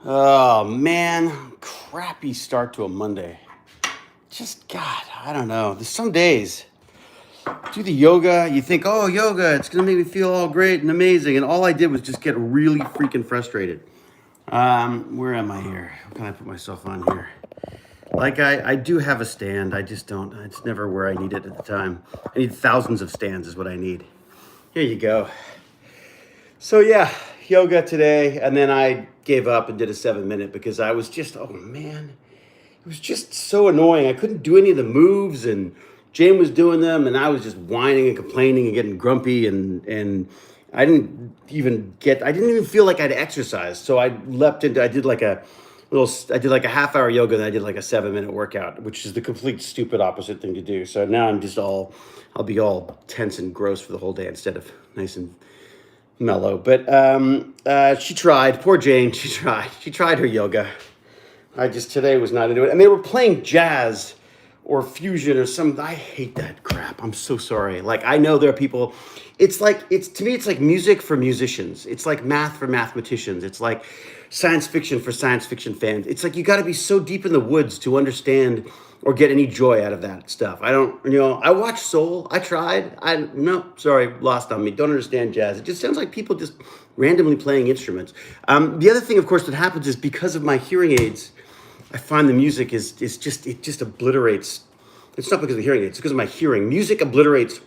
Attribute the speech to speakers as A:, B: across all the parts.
A: Oh man, crappy start to a Monday. Just God, I don't know. There's some days do the yoga, you think, oh yoga, it's gonna make me feel all great and amazing, and all I did was just get really freaking frustrated. Where am I here? How can I put myself on here? Like I do have a stand. I just don't. It's never where I need it at the time. I need thousands of stands is what I need. Here you go. So yeah, yoga today, and then I gave up and did a 7 minute because I was just, oh man, it was just so annoying. I couldn't do any of the moves, and Jane was doing them, and I was just whining and complaining and getting grumpy, and I didn't even feel like I'd exercised. So I leapt into, I did like a half hour yoga, and I did like a 7 minute workout, which is the complete stupid opposite thing to do. So now I'll be all tense and gross for the whole day instead of nice and mellow. But she tried. Poor Jane. She tried. She tried her yoga. I just today was not into it. And they were playing jazz or fusion or some. I hate that crap. I'm so sorry. Like I know there are people. It's to me. It's like music for musicians. It's like math for mathematicians. It's like science fiction for science fiction fans. It's like you got to be so deep in the woods to understand or get any joy out of that stuff. I don't, I watch soul. I tried. No, sorry, lost on me. Don't understand jazz. It just sounds like people just randomly playing instruments. The other thing, of course, that happens is because of my hearing aids, I find the music it just obliterates. It's not because of the hearing aids. It's because of my hearing. Music obliterates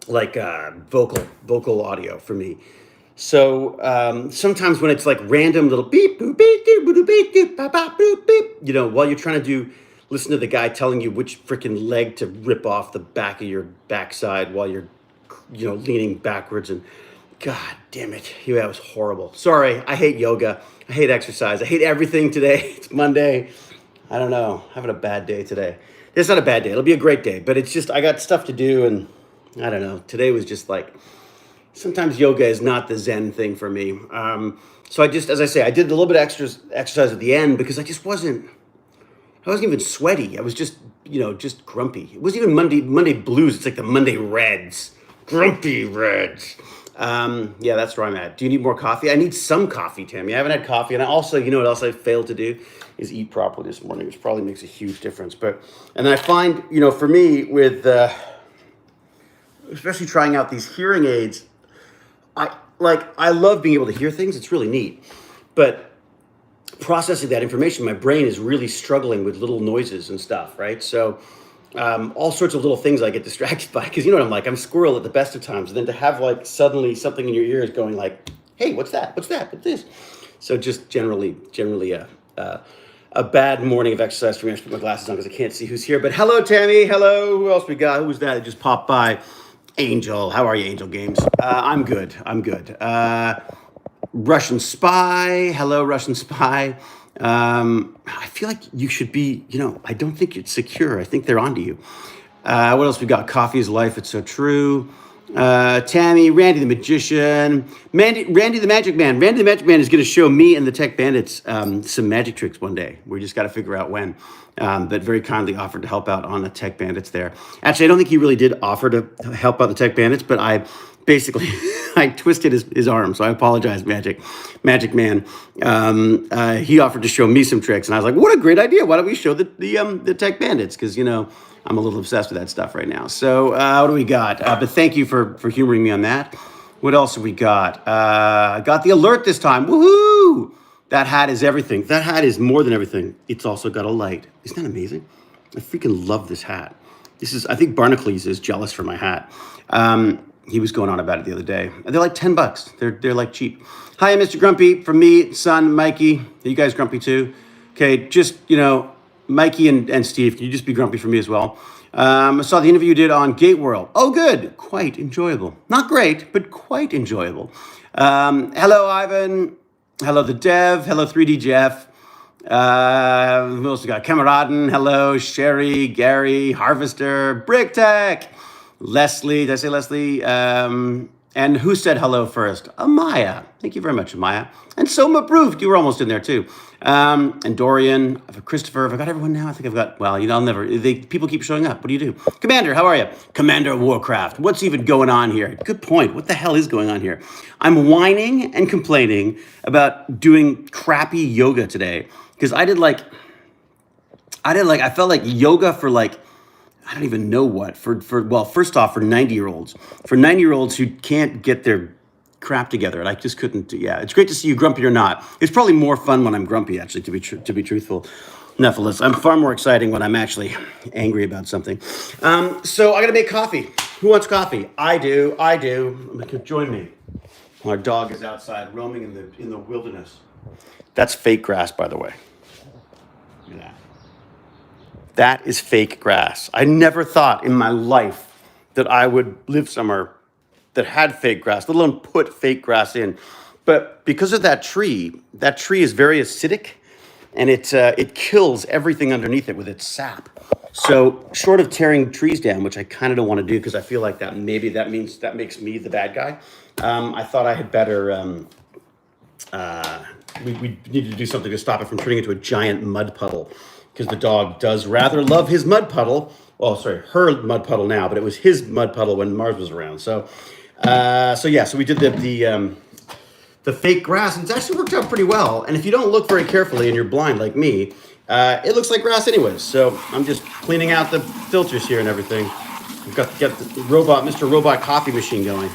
A: vocal audio for me. So sometimes when it's like random little beep boop beep doop boop beep doop ba ba boop beep, while you're trying to listen to the guy telling you which freaking leg to rip off the back of your backside while you're leaning backwards, and God damn it, that was horrible. Sorry, I hate yoga, I hate exercise, I hate everything today. It's Monday. I don't know, having a bad day today. It's not a bad day. It'll be a great day, but it's just I got stuff to do, and I don't know. Today was just like. Sometimes yoga is not the Zen thing for me. So as I say, I did a little bit of exercise at the end because I wasn't even sweaty. I was just grumpy. It wasn't even Monday blues. It's like the Monday reds, grumpy reds. Yeah, that's where I'm at. Do you need more coffee? I need some coffee, Tammy. I haven't had coffee. And I also, what else I failed to do is eat properly this morning, which probably makes a huge difference. And I find, for me with, especially trying out these hearing aids, I love being able to hear things. It's really neat. But processing that information, my brain is really struggling with little noises and stuff, right? So all sorts of little things I get distracted by because you know what I'm like. I'm squirrel at the best of times. And then to have like suddenly something in your ears going like, hey, what's that? What's that? What's this? So just generally a bad morning of exercise for me. I should put my glasses on because I can't see who's here. But hello, Tammy. Hello. Who else we got? Who was that that just popped by? Angel, how are you, Angel Games? I'm good. Russian Spy, hello, Russian Spy. I feel like you should be, I don't think it's secure. I think they're onto you. What else we got? Coffee is life. It's so true. Tammy, Randy the Magician, Randy the Magic Man. Randy the Magic Man is going to show me and the Tech Bandits some magic tricks one day. We just got to figure out when. But very kindly offered to help out on the Tech Bandits there. Actually, I don't think he really did offer to help out the Tech Bandits, but I basically I twisted his arm, so I apologize, Magic Man. He offered to show me some tricks, and I was like, "What a great idea! Why don't we show the Tech Bandits?" Because I'm a little obsessed with that stuff right now. So what do we got? But thank you for humoring me on that. What else have we got? I got the alert this time. Woohoo! That hat is everything. That hat is more than everything. It's also got a light. Isn't that amazing? I freaking love this hat. I think Barnacles is jealous for my hat. He was going on about it the other day. They're like $10. They're like cheap. Hi, Mr. Grumpy. From me, son, Mikey. Are you guys grumpy too? Okay, just, Mikey and Steve, can you just be grumpy for me as well? I saw the interview you did on Gate World. Oh, good. Quite enjoyable. Not great, but quite enjoyable. Hello, Ivan. Hello, the Dev. Hello, 3D Jeff. Who else we got? Kameraden. Hello, Sherry, Gary, Harvester, Brick Tech, Leslie. Did I say Leslie? And who said hello first? Amaya. Thank you very much, Amaya. And Soma Proof. You were almost in there too. And Dorian, Christopher. Have I got everyone now? I think I've got, well, I'll never, people keep showing up. What do you do? Commander, how are you? Commander of Warcraft. What's even going on here? Good point. What the hell is going on here? I'm whining and complaining about doing crappy yoga today because I felt like yoga for like, I don't even know what, well, first off, for 90-year-olds. For 90-year-olds who can't get their crap together. And I just couldn't, yeah. It's great to see you grumpy or not. It's probably more fun when I'm grumpy, actually, to be truthful. Nephilis. I'm far more exciting when I'm actually angry about something. So I gotta make coffee. Who wants coffee? I do. Join me. Our dog is outside roaming in the wilderness. That's fake grass, by the way. Look at that. That is fake grass. I never thought in my life that I would live somewhere that had fake grass, let alone put fake grass in. But because of that tree is very acidic, and it kills everything underneath it with its sap. So short of tearing trees down, which I kind of don't want to do because I feel like that makes me the bad guy. I thought I had better. We needed to do something to stop it from turning into a giant mud puddle. Because the dog does rather love his mud puddle. Well, sorry, her mud puddle now, but it was his mud puddle when Mars was around. So we did the fake grass, and it's actually worked out pretty well. And if you don't look very carefully and you're blind like me, it looks like grass anyways. So I'm just cleaning out the filters here and everything. I've got to get the Mr. Robot coffee machine going.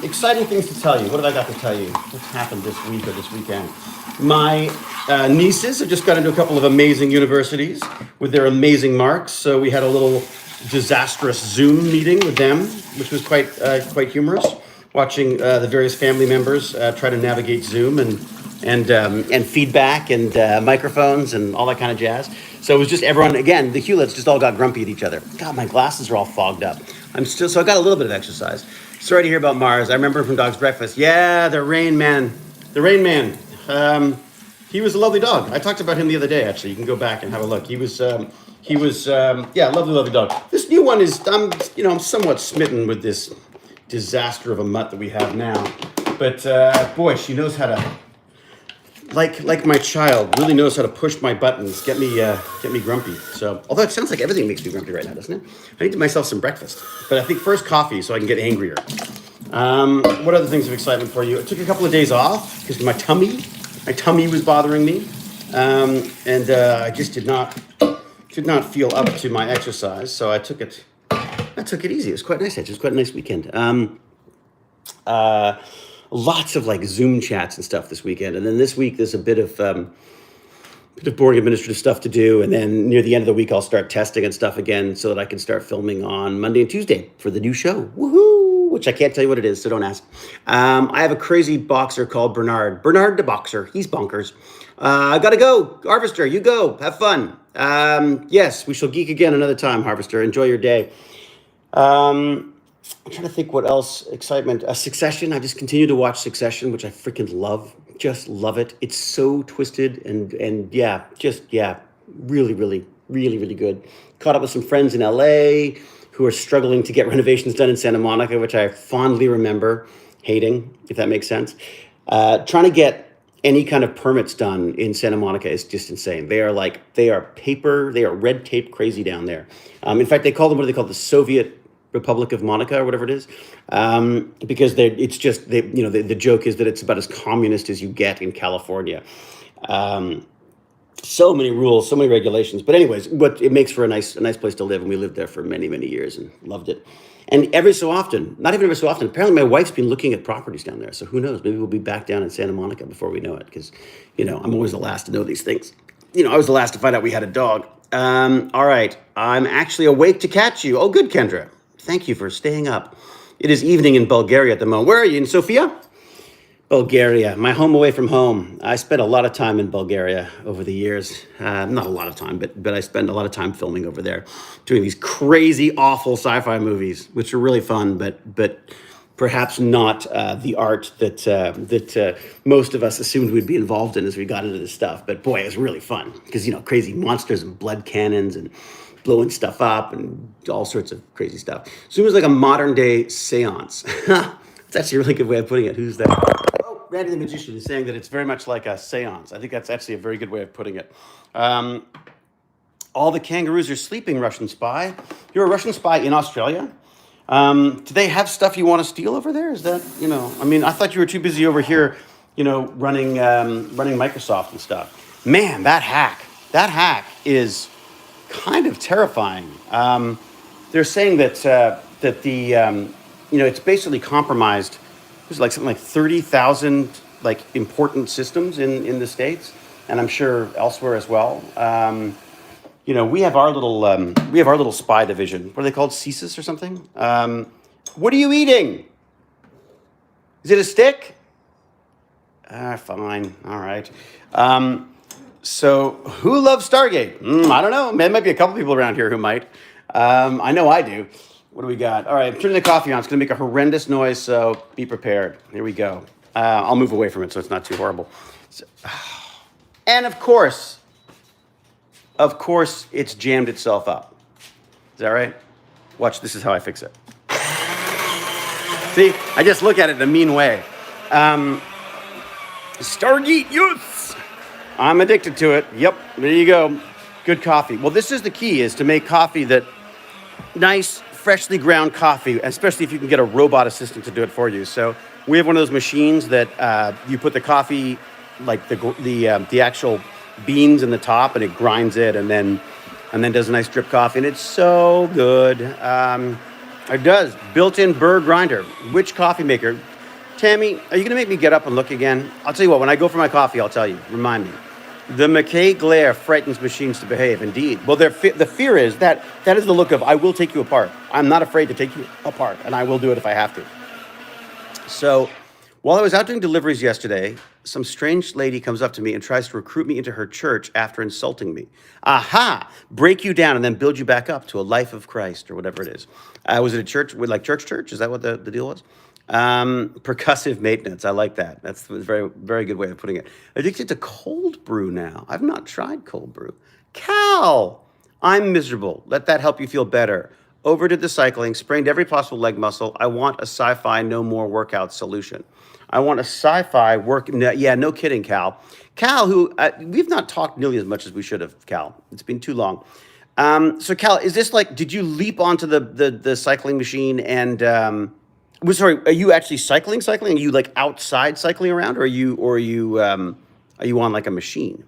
A: Exciting things to tell you. What have I got to tell you? What's happened this week or this weekend? My nieces have just got into a couple of amazing universities with their amazing marks. So we had a little disastrous Zoom meeting with them, which was quite humorous. Watching the various family members try to navigate Zoom and feedback and microphones and all that kind of jazz. So it was just everyone, again, the Hewletts just all got grumpy at each other. God, my glasses are all fogged up. So I got a little bit of exercise. Sorry to hear about Mars. I remember from Dog's Breakfast. Yeah, the Rain Man. He was a lovely dog. I talked about him the other day, actually. You can go back and have a look. He was lovely dog. This new one is, I'm somewhat smitten with this disaster of a mutt that we have now. But boy, she knows how to, like my child, really knows how to push my buttons, get me grumpy. So, although it sounds like everything makes me grumpy right now, doesn't it? I need to myself some breakfast. But I think first coffee so I can get angrier. What other things of excitement for you? I took a couple of days off because my tummy was bothering me. I just did not feel up to my exercise. So I took it easy. It was quite nice, actually. It was quite a nice weekend. Lots of like Zoom chats and stuff this weekend. And then this week there's a bit of boring administrative stuff to do. And then near the end of the week, I'll start testing and stuff again so that I can start filming on Monday and Tuesday for the new show. Woohoo! Which I can't tell you what it is, so don't ask. I have a crazy boxer called Bernard. Bernard the boxer. He's bonkers. I gotta go. Harvester, you go. Have fun. Yes, we shall geek again another time, Harvester. Enjoy your day. I'm trying to think what else. Excitement. Succession. I just continue to watch Succession, which I freaking love. Just love it. It's so twisted and really, really, really, really good. Caught up with some friends in LA who are struggling to get renovations done in Santa Monica, which I fondly remember hating, if that makes sense. Trying to get any kind of permits done in Santa Monica is just insane. They are red tape crazy down there. In fact, they call them, what do they call it? The Soviet Republic of Monaco or whatever it is, because the joke is that it's about as communist as you get in California. So many rules, so many regulations. But anyways, it makes for a nice place to live, and we lived there for many, many years and loved it. And every so often, apparently my wife's been looking at properties down there. So who knows? Maybe we'll be back down in Santa Monica before we know it, because I'm always the last to know these things. I was the last to find out we had a dog. All right, I'm actually awake to catch you. Oh, good, Kendra. Thank you for staying up. It is evening in Bulgaria at the moment. Where are you, in Sofia? Bulgaria, my home away from home. I spent a lot of time in Bulgaria over the years. Not a lot of time, but I spent a lot of time filming over there, doing these crazy, awful sci-fi movies, which are really fun, but perhaps not the art that most of us assumed we'd be involved in as we got into this stuff. But boy, it was really fun because, crazy monsters and blood cannons and blowing stuff up and all sorts of crazy stuff. So it was like a modern day seance. It's actually a really good way of putting it. Who's that? Oh, Randy the Magician is saying that it's very much like a seance. I think that's actually a very good way of putting it. All the kangaroos are sleeping, Russian spy. You're a Russian spy in Australia? Do they have stuff you want to steal over there? Is that, I mean, I thought you were too busy over here, running Microsoft and stuff. Man, that hack is kind of terrifying. They're saying that it's basically compromised. There's like something like 30,000 like important systems in the States, and I'm sure elsewhere as well. We have our little spy division. What are they called? CSIS or something? What are you eating? Is it a stick? Fine. All right. So who loves Stargate? I don't know. There might be a couple people around here who might. I know I do. What do we got? All right, I'm turning the coffee on. It's going to make a horrendous noise, so be prepared. Here we go. I'll move away from it so it's not too horrible. And of course, it's jammed itself up. Is that right? Watch, this is how I fix it. See, I just look at it in a mean way. Stargate Universe. I'm addicted to it. Yep, there you go. Good coffee. Well, this is the key, is to make coffee that nice, freshly ground coffee, especially if you can get a robot assistant to do it for you. So we have one of those machines that you put the coffee, like the actual beans in the top, and it grinds it, and then does a nice drip coffee, and it's so good. It does. Built-in burr grinder. Which coffee maker? Tammy, are you going to make me get up and look again? I'll tell you what, when I go for my coffee, I'll tell you. Remind me. The McKay glare frightens machines to behave, indeed. Well, the fear is that is the look of, I will take you apart. I'm not afraid to take you apart, and I will do it if I have to. So while I was out doing deliveries yesterday, some strange lady comes up to me and tries to recruit me into her church after insulting me. Aha! Break you down and then build you back up to a life of Christ, or whatever it is. Was it a church, like church? Is that what the deal was? Percussive maintenance. I like that. That's a very, very good way of putting it. Addicted to cold brew now. I've not tried cold brew. Cal, I'm miserable. Let that help you feel better. Overdid the cycling, sprained every possible leg muscle. I want a sci-fi no more workout solution. I want a sci-fi work. Yeah, no kidding, Cal. Cal, who we've not talked nearly as much as we should have, Cal. It's been too long. So Cal, is this like, did you leap onto the cycling machine and, sorry, are you actually cycling? Are you like outside cycling around, or are you on like a machine?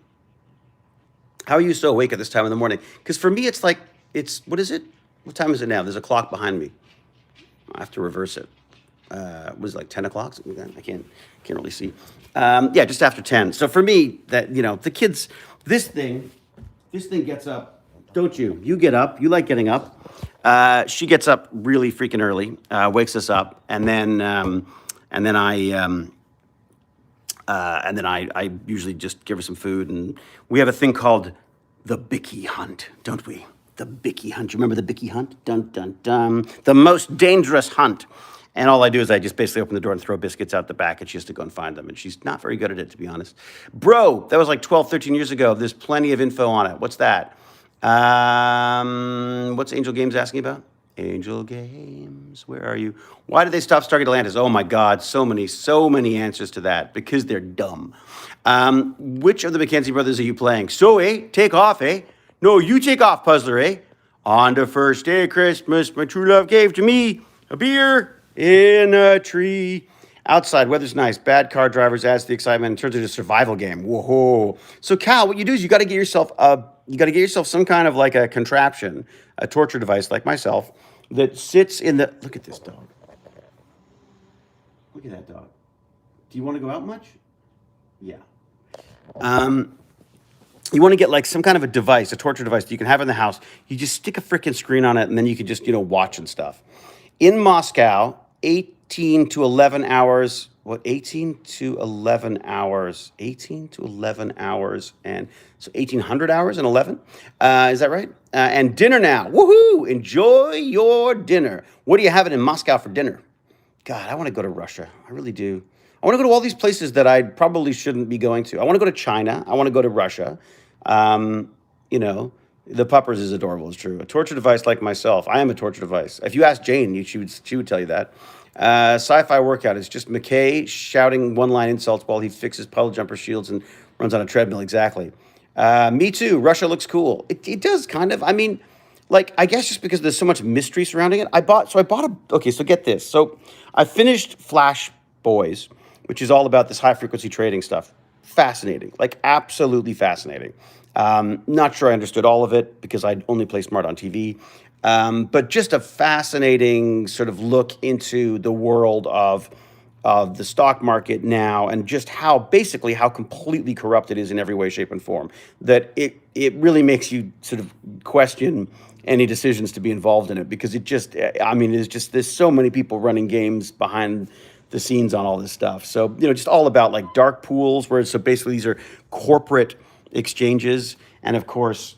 A: How are you so awake at this time in the morning? Because for me, it's what is it? What time is it now? There's a clock behind me. I have to reverse it. Was it like 10 o'clock? I can't really see. Yeah, just after 10. So for me, that, the kids, this thing gets up. Don't you? You get up. You like getting up. She gets up really freaking early, wakes us up, and then I usually just give her some food, and we have a thing called the Bicky Hunt, don't we? The Bicky Hunt. You remember the Bicky Hunt? Dun dun dun. The most dangerous hunt. And all I do is I just basically open the door and throw biscuits out the back, and she has to go and find them. And she's not very good at it, to be honest. Bro, that was like 12, 13 years ago. There's plenty of info on it. What's that? What's Angel Games asking about? Angel Games, where are you? Why did they stop Stargate Atlantis? Oh my God, so many answers to that, because they're dumb. Which of the Mackenzie brothers are you playing? So, take off, No, you take off, Puzzler, On the first day of Christmas, my true love gave to me a beer in a tree. Outside, weather's nice. Bad car drivers adds to the excitement and turns into a survival game. Whoa. So, Cal, what you do is you got to get yourself some kind of like a contraption, a torture device like myself, that sits in the... Look at this dog. Look at that dog. Do you want to go out much? Yeah. You want to get like some kind of a device, a torture device that you can have in the house. You just stick a freaking screen on it, and then you can just, watch and stuff. In Moscow, 18 to 11 hours, and so 1,800 hours and 11, is that right? And dinner now, woohoo, enjoy your dinner. What are you having in Moscow for dinner? God, I want to go to Russia, I really do. I want to go to all these places that I probably shouldn't be going to. I want to go to China, I want to go to Russia, The puppers is adorable. It's true. A torture device like myself. I am a torture device. If you ask Jane, she would tell you that. Sci-fi workout is just McKay shouting one-line insults while he fixes puddle jumper shields and runs on a treadmill. Exactly. Me too. Russia looks cool. It does kind of. I mean, like I guess just because there's so much mystery surrounding it. I bought a. Okay, so get this. So I finished Flash Boys, which is all about this high frequency trading stuff. Fascinating, like absolutely fascinating. Not sure I understood all of it because I only play smart on TV. But just a fascinating sort of look into the world of the stock market now and just how basically how completely corrupt it is in every way, shape, and form. That it really makes you sort of question any decisions to be involved in it because it just I mean there's so many people running games behind the scenes on all this stuff. So just all about like dark pools where so basically these are corporate exchanges, and of course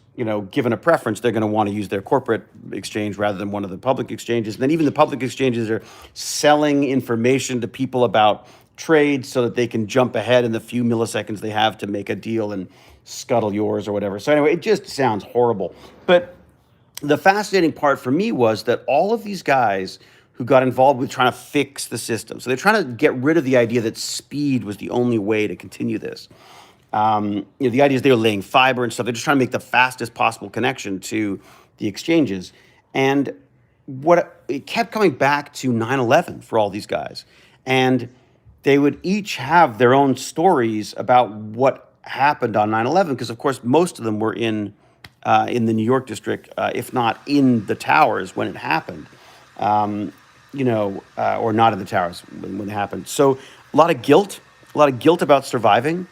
A: given a preference, they're going to want to use their corporate exchange rather than one of the public exchanges. And then even the public exchanges are selling information to people about trades so that they can jump ahead in the few milliseconds they have to make a deal and scuttle yours or whatever. So anyway, it just sounds horrible. But the fascinating part for me was that all of these guys who got involved with trying to fix the system, so they're trying to get rid of the idea that speed was the only way to continue this. The idea is they were laying fiber and stuff. They're just trying to make the fastest possible connection to the exchanges. And it kept coming back to 9/11 for all these guys. And they would each have their own stories about what happened on 9/11, because of course most of them were in the New York district, if not in the towers when it happened, or not in the towers when it happened. So a lot of guilt about surviving,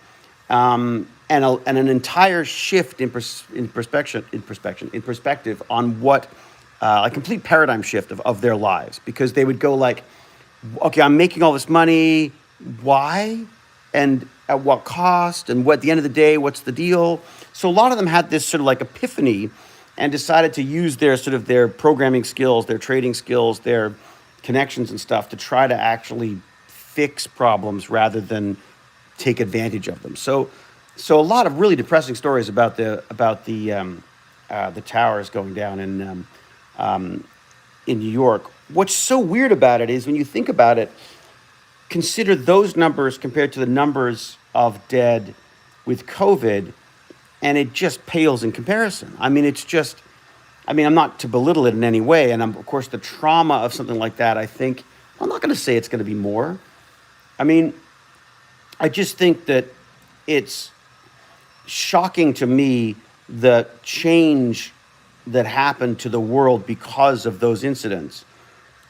A: and an entire shift in perspective on what a complete paradigm shift of their lives, because they would go like, okay, I'm making all this money, why, and at what cost, and what at the end of the day, what's the deal? So a lot of them had this sort of like epiphany and decided to use their programming skills, their trading skills, their connections and stuff to try to actually fix problems rather than take advantage of them. So a lot of really depressing stories about the towers going down in New York. What's so weird about it is when you think about it, consider those numbers compared to the numbers of dead with COVID, and it just pales in comparison. I mean, I'm not to belittle it in any way, and of course the trauma of something like that, I think, I'm not going to say it's going to be more. I mean, I just think that it's shocking to me the change that happened to the world because of those incidents.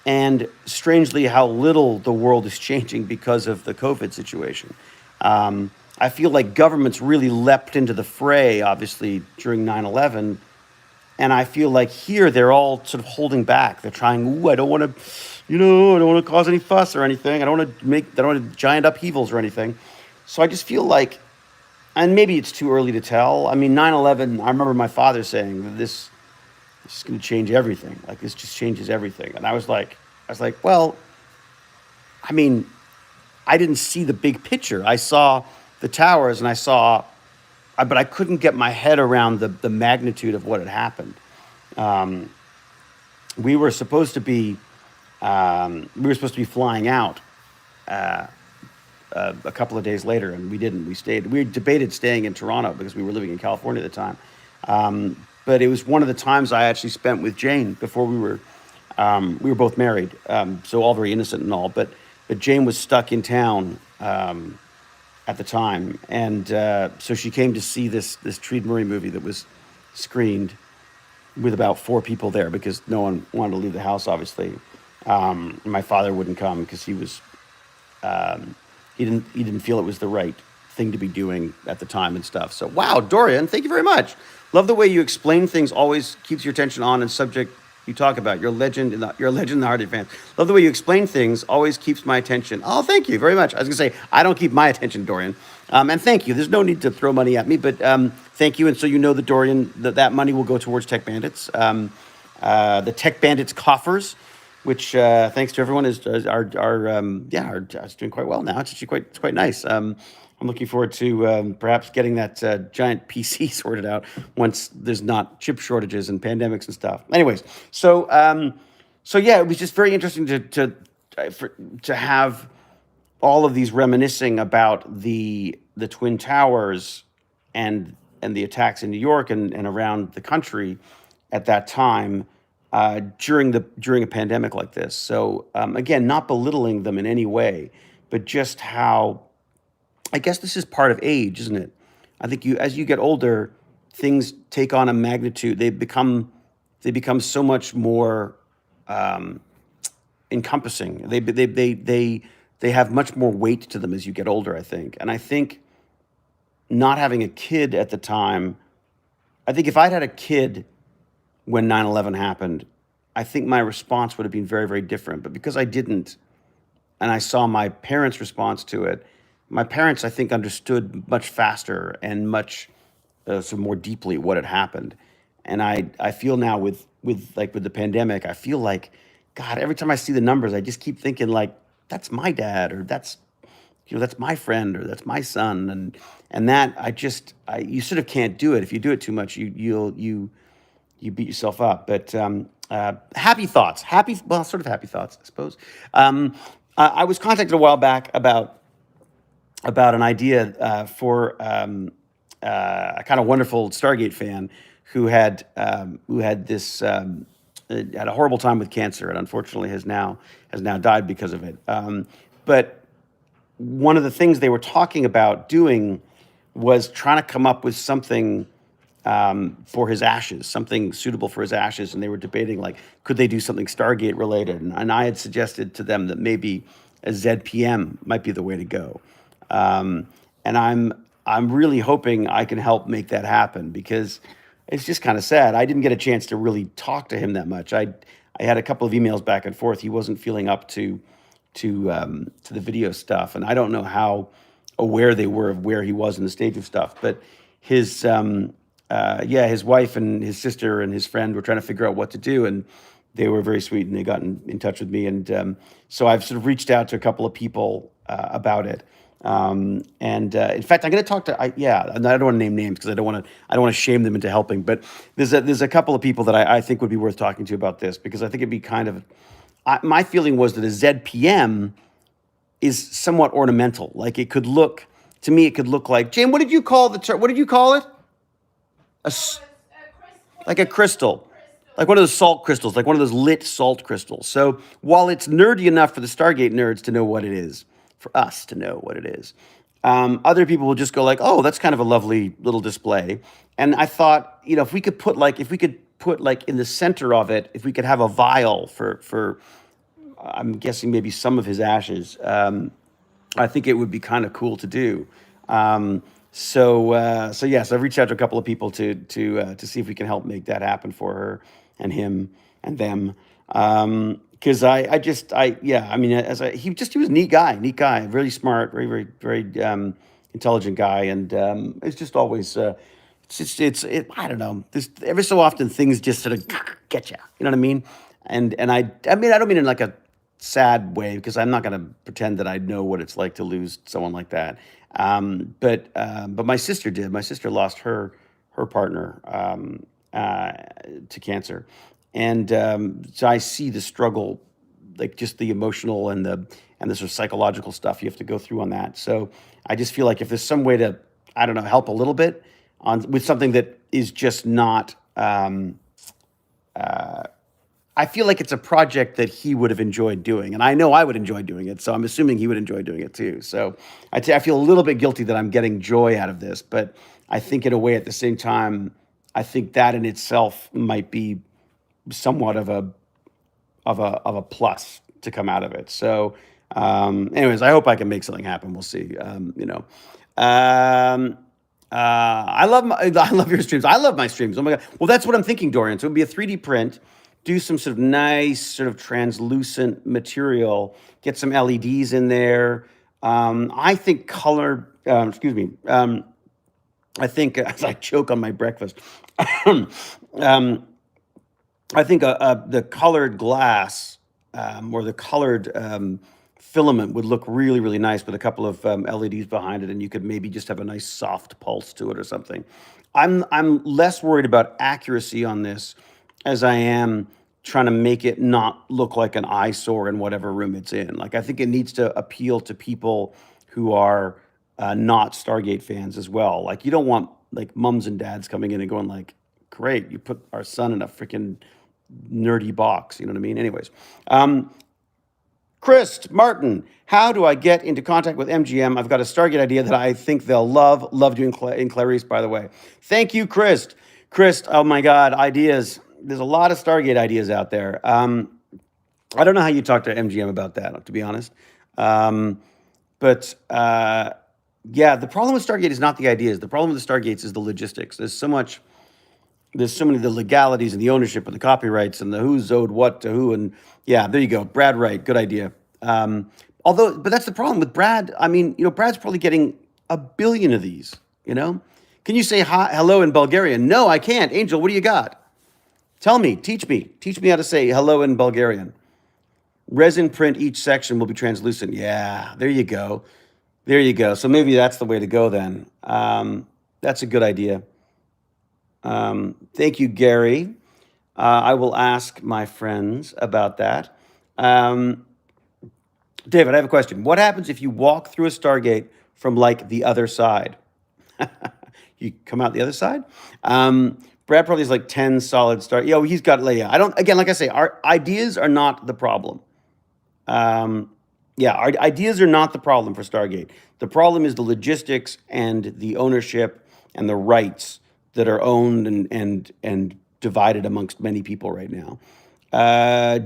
A: And strangely, how little the world is changing because of the COVID situation. I feel like governments really leapt into the fray, obviously, during 9/11. And I feel like here they're all sort of holding back. They're trying, I don't want to cause any fuss or anything. I don't want to giant upheavals or anything. So I just feel like, and maybe it's too early to tell. I mean, 9/11, I remember my father saying that this is going to change everything. Like, this just changes everything. And I was like, well, I mean, I didn't see the big picture. I saw the towers and but I couldn't get my head around the magnitude of what had happened. We were supposed to be flying out a couple of days later, and we didn't. We stayed. We debated staying in Toronto because we were living in California at the time. But it was one of the times I actually spent with Jane before we were both married, so all very innocent and all. But Jane was stuck in town at the time, and so she came to see this Treat Murray movie that was screened with about 4 people there because no one wanted to leave the house, obviously. My father wouldn't come because he didn't feel it was the right thing to be doing at the time and stuff. So wow, Dorian, thank you very much. Love the way you explain things. Always keeps your attention on and subject you talk about. You're a legend in the Hardy fans. Love the way you explain things. Always keeps my attention. Oh, thank you very much. I was gonna say I don't keep my attention, Dorian. And thank you. There's no need to throw money at me, but thank you. And so that Dorian, that money will go towards Tech Bandits. The Tech Bandits coffers, which thanks to everyone is doing quite well now. It's actually quite nice. I'm looking forward to perhaps getting that giant PC sorted out once there's not chip shortages and pandemics and stuff. Anyways, so yeah, it was just very interesting to have all of these reminiscing about the Twin Towers and the attacks in New York and around the country at that time during a pandemic like this. So again, not belittling them in any way, but just how I guess this is part of age, isn't it? I think as you get older, things take on a magnitude. They become so much more um, encompassing. They have much more weight to them as you get older, I think. And I think not having a kid at the time, I think if I'd had a kid when 9/11 happened, I think my response would have been very, very different. But because I didn't, and I saw my parents' response to it, my parents, I think, understood much faster and much so more deeply what had happened. And I feel now with the pandemic, I feel like, God, every time I see the numbers, I just keep thinking like, that's my dad, or that's my friend, or that's my son, and that you sort of can't do it. If you do it too much, you beat yourself up. But happy thoughts, well, sort of happy thoughts, I suppose. I was contacted a while back about an idea for a kind of wonderful Stargate fan who had this had a horrible time with cancer and unfortunately has now died because of it. But one of the things they were talking about doing was trying to come up with something for his ashes, something suitable for his ashes, and they were debating like, could they do something Stargate related? And I had suggested to them that maybe a ZPM might be the way to go. And I'm really hoping I can help make that happen because it's just kind of sad. I didn't get a chance to really talk to him that much. I had a couple of emails back and forth. He wasn't feeling up to the video stuff, and I don't know how aware they were of where he was in the stage of stuff. But his wife and his sister and his friend were trying to figure out what to do, and they were very sweet, and they got in touch with me, and so I've sort of reached out to a couple of people about it. And in fact, I'm going to talk to and I don't want to name names because I don't want to shame them into helping. But there's a couple of people that I think would be worth talking to about this because I think it'd be kind of my feeling was that a ZPM is somewhat ornamental. Like it could look to me, it could look like Jane. What did you call what did you call it? Like a crystal, like one of those salt crystals, like one of those lit salt crystals. So while it's nerdy enough for the Stargate nerds to know what it is, for us to know what it is, other people will just go like, "Oh, that's kind of a lovely little display." And I thought, if we could put like in the center of it, if we could have a vial for I'm guessing maybe some of his ashes. I think it would be kind of cool to do. So yes, I've reached out to a couple of people to see if we can help make that happen for her and him and them. Because he was a neat guy, really smart, very very very intelligent guy, and it's just always I don't know. There's every so often things just sort of get you. You know what I mean? And I don't mean in like a sad way because I'm not going to pretend that I know what it's like to lose someone like that. But my sister did. My sister lost her partner to cancer, and so I see the struggle, like just the emotional and the sort of psychological stuff you have to go through on that. So I just feel like if there's some way to, I don't know, help a little bit with something that is just not. I feel like it's a project that he would have enjoyed doing, and I know I would enjoy doing it. So I'm assuming he would enjoy doing it too. So I feel a little bit guilty that I'm getting joy out of this, but I think in a way, at the same time, I think that in itself might be somewhat of a plus to come out of it. So, anyways, I hope I can make something happen. We'll see. I love your streams. I love my streams. Oh my God. Well, that's what I'm thinking, Dorian. So it would be a 3D print, do some sort of nice sort of translucent material, get some LEDs in there. I think color, excuse me. I think as I choke on my breakfast, um, I think the colored glass or the colored filament would look really, really nice with a couple of LEDs behind it, and you could maybe just have a nice soft pulse to it or something. I'm less worried about accuracy on this as I am trying to make it not look like an eyesore in whatever room it's in. Like I think it needs to appeal to people who are not Stargate fans as well. Like you don't want like mums and dads coming in and going like, "Great, you put our son in a freaking nerdy box." You know what I mean? Anyways, Chris Martin, how do I get into contact with MGM? I've got a Stargate idea that I think they'll love. Love you in Clarice, by the way. Thank you, Chris. Chris, oh my God, ideas. There's a lot of Stargate ideas out there. I don't know how you talk to MGM about that, to be honest. But yeah, the problem with Stargate is not the ideas. The problem with the Stargates is the logistics. There's so many of the legalities and the ownership and the copyrights and the who's owed what to who. And yeah, there you go. Brad Wright, good idea. But that's the problem with Brad. I mean, Brad's probably getting a billion of these, Can you say hello in Bulgarian? No, I can't. Angel, what do you got? Tell me, teach me how to say hello in Bulgarian. Resin print each section will be translucent. Yeah, there you go. So maybe that's the way to go then. That's a good idea. Thank you, Gary. I will ask my friends about that. David, I have a question. What happens if you walk through a Stargate from like the other side? You come out the other side? Brad probably has like 10 solid stars. He's got, like I say, our ideas are not the problem. Our ideas are not the problem for Stargate. The problem is the logistics and the ownership and the rights that are owned and divided amongst many people right now.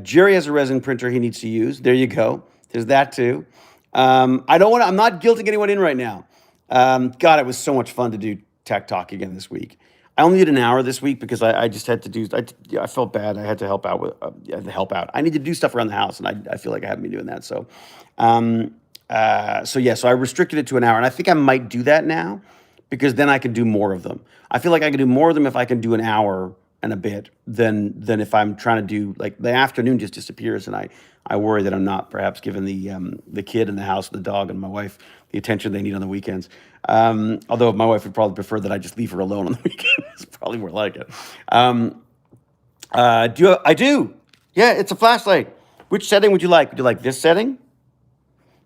A: Jerry has a resin printer he needs to use. There you go. There's that too. I'm not guilting anyone in right now. God, it was so much fun to do Tech Talk again this week. I only did an hour this week because I just had to do. I felt bad. I had to help out I need to do stuff around the house, and I feel like I haven't been doing that. So I restricted it to an hour, and I think I might do that now because then I can do more of them. I feel like I can do more of them if I can do an hour and a bit than if I'm trying to do like the afternoon just disappears, and I worry that I'm not perhaps giving the kid and the house, the dog, and my wife the attention they need on the weekends. Although my wife would probably prefer that I just leave her alone on the weekend. It's probably more like it. I do. Yeah, it's a flashlight. Which setting would you like? Would you like this setting?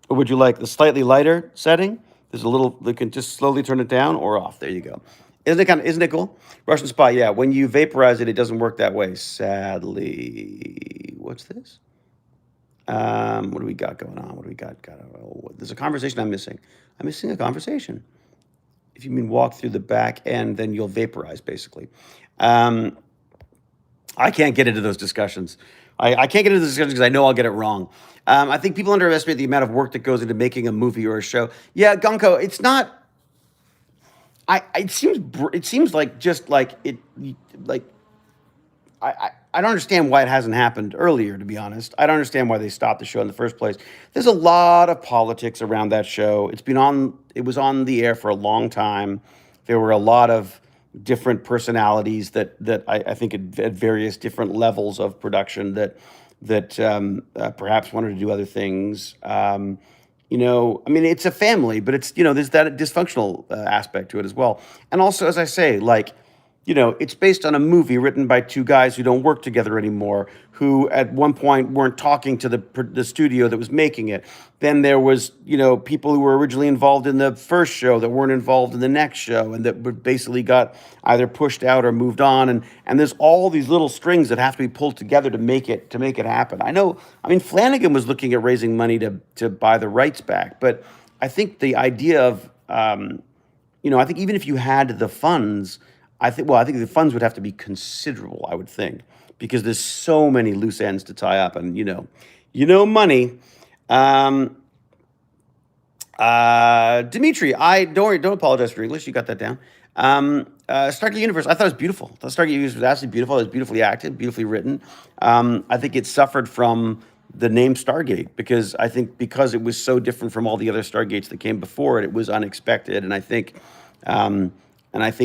A: Or would you like the slightly lighter setting? There's a little, you can just slowly turn it down or off. There you go. Isn't it cool? Russian Spy, yeah. When you vaporize it, it doesn't work that way, sadly. What's this? What do we got going on? What do we got? There's a conversation I'm missing. I'm missing a conversation. If you mean walk through the back end, then you'll vaporize, basically. I can't get into those discussions. I can't get into those discussions because I know I'll get it wrong. I think people underestimate the amount of work that goes into making a movie or a show. Yeah, Gunko, it's not. It seems like just like it, like I don't understand why it hasn't happened earlier, to be honest. I don't understand why they stopped the show in the first place. There's a lot of politics around that show. It was on the air for a long time. There were a lot of different personalities that I think at various different levels of production that perhaps wanted to do other things. It's a family, but it's, there's that dysfunctional aspect to it as well. And also, as I say, it's based on a movie written by two guys who don't work together anymore, who at one point weren't talking to the studio that was making it. Then there was, people who were originally involved in the first show that weren't involved in the next show and that basically got either pushed out or moved on. And there's all these little strings that have to be pulled together to make it happen. Flanagan was looking at raising money to buy the rights back, but I think the idea of, I think even if you had the funds, I think the funds would have to be considerable, I would think, because there's so many loose ends to tie up, and money. Dimitri, don't apologize for your English. You got that down. Stargate Universe, I thought it was beautiful. The Stargate Universe was absolutely beautiful. It was beautifully acted, beautifully written. I think it suffered from the name Stargate because it was so different from all the other Stargates that came before it. It was unexpected, and I think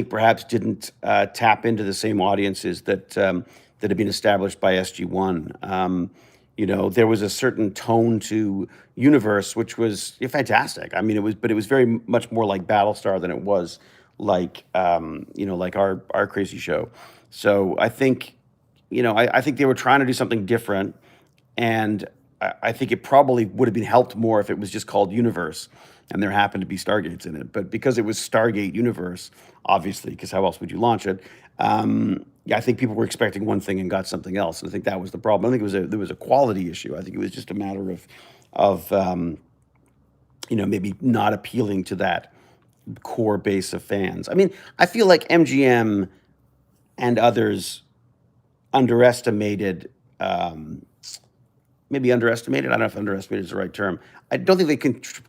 A: perhaps didn't tap into the same audiences that had been established by SG1. There was a certain tone to Universe, which was fantastic. I mean, but it was very much more like Battlestar than it was like, like our crazy show. So I think, I think they were trying to do something different, and I think it probably would have been helped more if it was just called Universe and there happened to be Stargates in it. But because it was Stargate Universe, obviously, because how else would you launch it? Yeah, I think people were expecting one thing and got something else, and I think that was the problem. I think there was a quality issue. I think it was just a matter of maybe not appealing to that core base of fans. I mean, I feel like MGM and others underestimated, maybe underestimated. I don't know if underestimated is the right term. I don't think they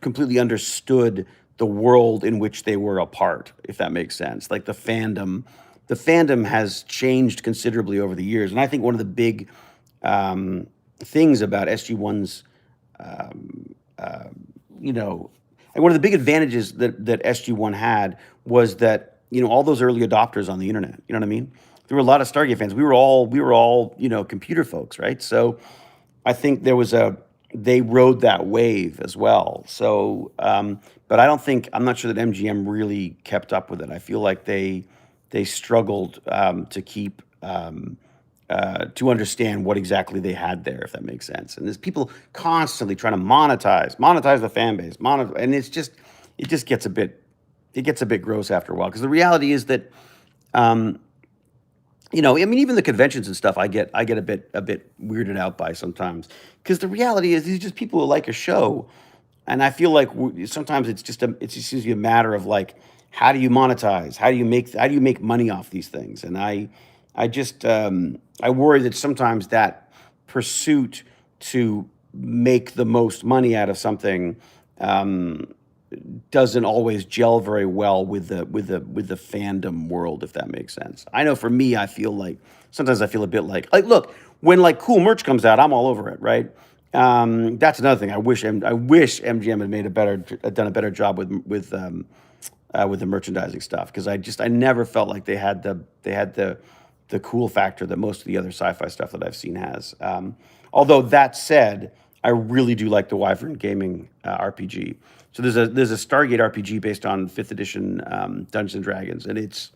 A: completely understood the world in which they were a part, if that makes sense. Like the fandom has changed considerably over the years, and I think one of the big things about SG1's, and one of the big advantages that SG1 had was that all those early adopters on the internet. You know what I mean? There were a lot of Stargate fans. We were all computer folks, right? So I think they rode that wave as well. So, but I'm not sure that MGM really kept up with it. I feel like they struggled to keep to understand what exactly they had there, if that makes sense. And there's people constantly trying to monetize the fan base, and it just gets a bit gross after a while, because the reality is that I mean, even the conventions and stuff, I get a bit weirded out by sometimes, because the reality is these are just people who like a show, and I feel like sometimes it's just seems to be a matter of like, how do you monetize? How do you make money off these things? And I worry that sometimes that pursuit to make the most money out of something doesn't always gel very well with the fandom world, if that makes sense. I know for me, sometimes I feel a bit like look, when like cool merch comes out, I'm all over it, right? That's another thing. I wish MGM had done a better job with the merchandising stuff, because I never felt like they had the cool factor that most of the other sci-fi stuff that I've seen has. Although that said, I really do like the Wyvern Gaming RPG. So there's a Stargate RPG based on 5th edition Dungeons and Dragons, and it's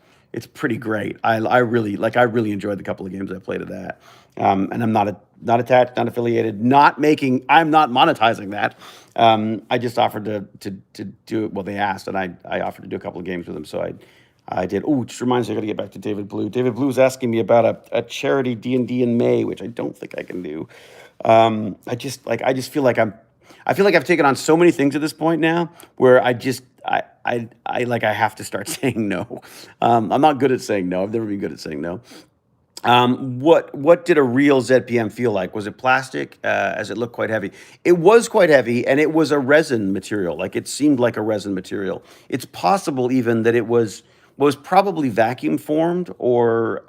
A: pretty great. I really enjoyed the couple of games I played of that. And I'm not attached, not affiliated, I'm not monetizing that. I just offered to do it. Well, they asked, and I offered to do a couple of games with them, so I did. Oh, it just reminds me, I got to get back to David Blue. David Blue's asking me about a charity D&D in May, which I don't think I can do. I just feel like I've taken on so many things at this point now, where I have to start saying no. I'm not good at saying no. I've never been good at saying no. What did a real ZPM feel like? Was it plastic? As it looked quite heavy? It was quite heavy, and it was a resin material. Like, it seemed like a resin material. It's possible even that it was probably vacuum formed, or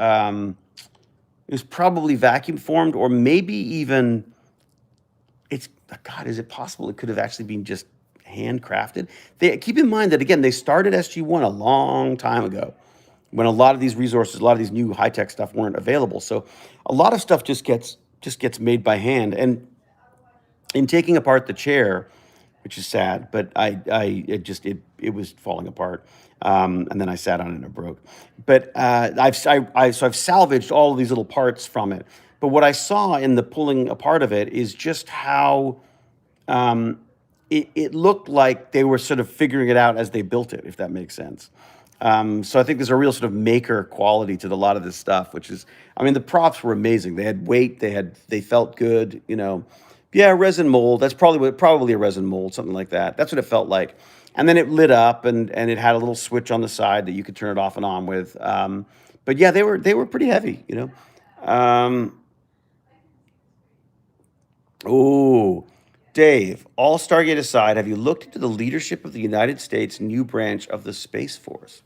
A: maybe even God, is it possible it could have actually been just handcrafted? Keep in mind that, again, they started SG1 a long time ago, when a lot of these resources, a lot of these new high-tech stuff weren't available. So a lot of stuff just gets made by hand. And in taking apart the chair, which is sad, but it was falling apart. And then I sat on it and it broke. But I've salvaged all of these little parts from it. But what I saw in the pulling apart of it is just how it looked like they were sort of figuring it out as they built it, if that makes sense. So I think there's a real sort of maker quality to a lot of this stuff, which is, I mean, the props were amazing. They had weight. They felt good. Yeah, resin mold. That's probably a resin mold, something like that. That's what it felt like. And then it lit up, and it had a little switch on the side that you could turn it off and on with. But yeah, they were pretty heavy. Oh, Dave, all Stargate aside, have you looked into the leadership of the United States' new branch of the Space Force?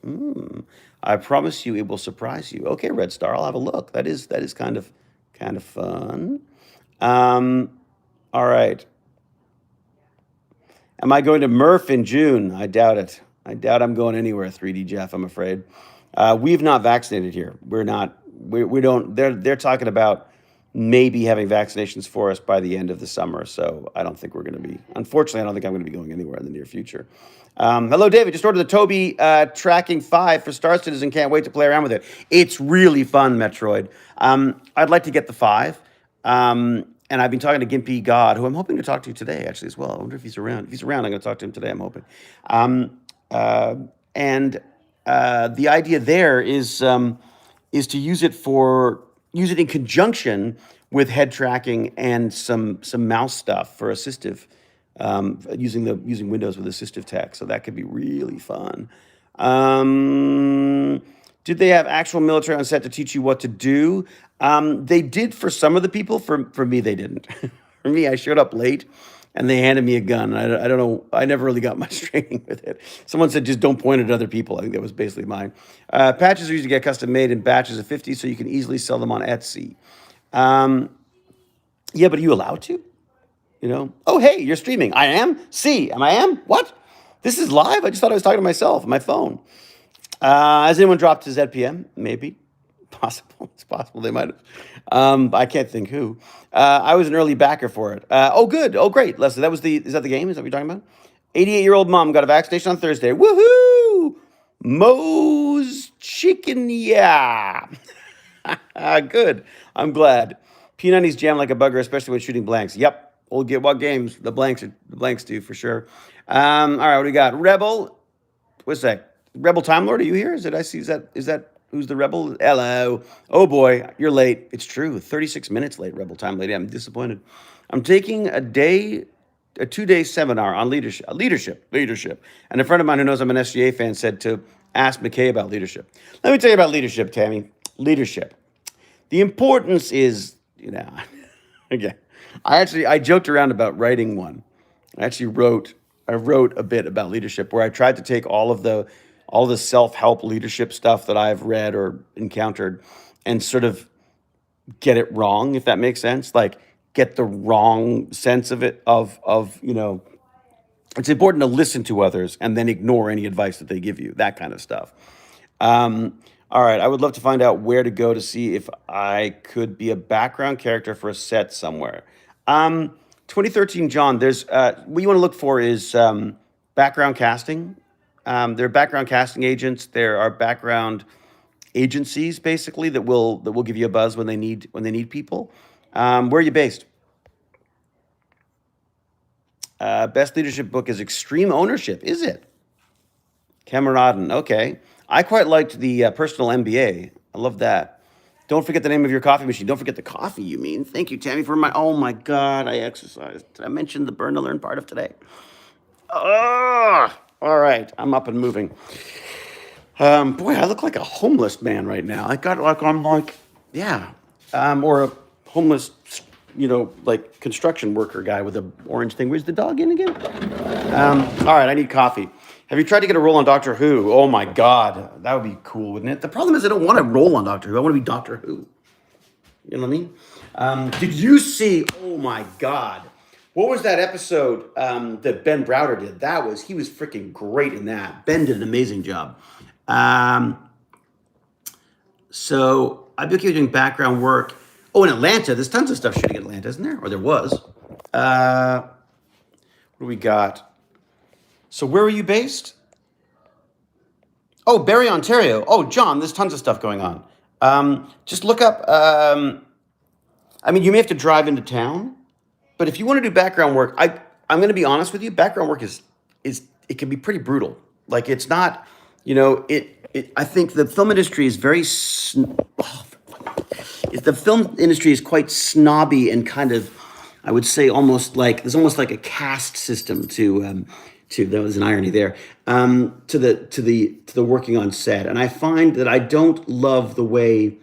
A: I promise you it will surprise you. Okay, Red Star, I'll have a look. That is kind of fun. All right. Am I going to Murph in June? I doubt it. I doubt I'm going anywhere, 3D Jeff, I'm afraid. We've not vaccinated here. We're not. We don't. They're talking about maybe having vaccinations for us by the end of the summer. So I don't think we're going to be, unfortunately, I don't think I'm going to be going anywhere in the near future. Hello, David. Just ordered the Toby Tracking 5 for Star Citizen. Can't wait to play around with it. It's really fun, Metroid. I'd like to get the 5. And I've been talking to Gimpy God, who I'm hoping to talk to today, actually, as well. I wonder if he's around. If he's around, I'm going to talk to him today, I'm hoping. And the idea there is to use it in conjunction with head tracking and some mouse stuff for assistive, using Windows with assistive tech. So that could be really fun. Did they have actual military on set to teach you what to do? They did for some of the people. For me, they didn't. For me, I showed up late and they handed me a gun. I don't know. I never really got much training with it. Someone said, just don't point it at other people. I think that was basically mine. Patches are usually get custom made in batches of 50, so you can easily sell them on Etsy. Yeah, but are you allowed to? Oh, hey, you're streaming. I am? I am? What? This is live? I just thought I was talking to myself on my phone. Has anyone dropped his ZPM? Maybe. Possible. It's possible they might have. I can't think who. I was an early backer for it. Oh, good. Oh, great. Leslie, is that the game? Is that what you're talking about? 88-year-old mom got a vaccination on Thursday. Woohoo! Moe's Chicken, yeah. Good. I'm glad. P90s jam like a bugger, especially when shooting blanks. Yep. We'll get what games the blanks do for sure. All right, what do we got? Rebel. What's that? Rebel Time Lord, are you here? Is that who's the Rebel? Hello. Oh boy, you're late. It's true. 36 minutes late, Rebel Time Lady. I'm disappointed. I'm taking a 2-day seminar on leadership. And a friend of mine who knows I'm an SGA fan said to ask McKay about leadership. Let me tell you about leadership, Tammy. Leadership. The importance is, again, I joked around about writing one. I wrote a bit about leadership where I tried to take all the self-help leadership stuff that I've read or encountered and sort of get it wrong, if that makes sense. Like get the wrong sense of it, it's important to listen to others and then ignore any advice that they give you, that kind of stuff. All right, I would love to find out where to go to see if I could be a background character for a set somewhere. 2013, John, there's what you want to look for is background casting. There are background casting agents. There are background agencies, basically, that will give you a buzz when they need people. Where are you based? Best leadership book is Extreme Ownership. Is it? Kameraden. Okay. I quite liked the Personal MBA. I love that. Don't forget the name of your coffee machine. Don't forget the coffee, you mean. Thank you, Tammy, for oh my God, I exercised. Did I mention the burn to learn part of today? All right, I'm up and moving. Boy, I look like a homeless man right now. Or a homeless, like construction worker guy with a orange thing. Where's the dog in again? All right, I need coffee. Have you tried to get a role on Doctor Who? Oh my God, that would be cool, wouldn't it? The problem is I don't want to roll on Doctor Who. I want to be Doctor Who. You know what I mean? Did you see, oh my God, what was that episode that Ben Browder did? He was freaking great in that. Ben did an amazing job. So I've been doing background work. Oh, in Atlanta, there's tons of stuff shooting in Atlanta, isn't there? Or there was. What do we got? So where are you based? Oh, Barrie, Ontario. Oh, John, there's tons of stuff going on. Just look up, you may have to drive into town, but if you want to do background work, I'm going to be honest with you, background work is it can be pretty brutal. Like it's not, I think the film industry is the film industry is quite snobby and kind of, I would say there's almost like a caste system to that was an irony there, to the working on set. And I find that I don't love the way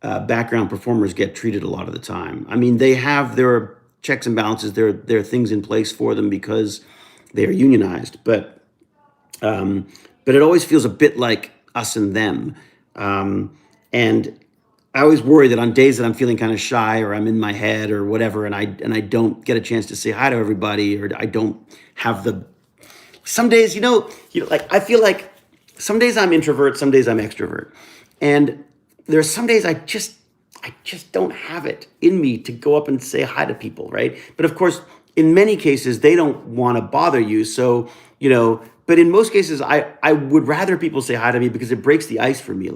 A: background performers get treated a lot of the time. I mean, there are checks and balances, there are things in place for them because they are unionized, but it always feels a bit like us and them. And I always worry that on days that I'm feeling kind of shy or I'm in my head or whatever, and I don't get a chance to say hi to everybody, or I don't have some days, like I feel like some days I'm introvert, some days I'm extrovert. And there's some days I just don't have it in me to go up and say hi to people, right? But of course, in many cases, they don't want to bother you. So, but in most cases, I would rather people say hi to me because it breaks the ice for me.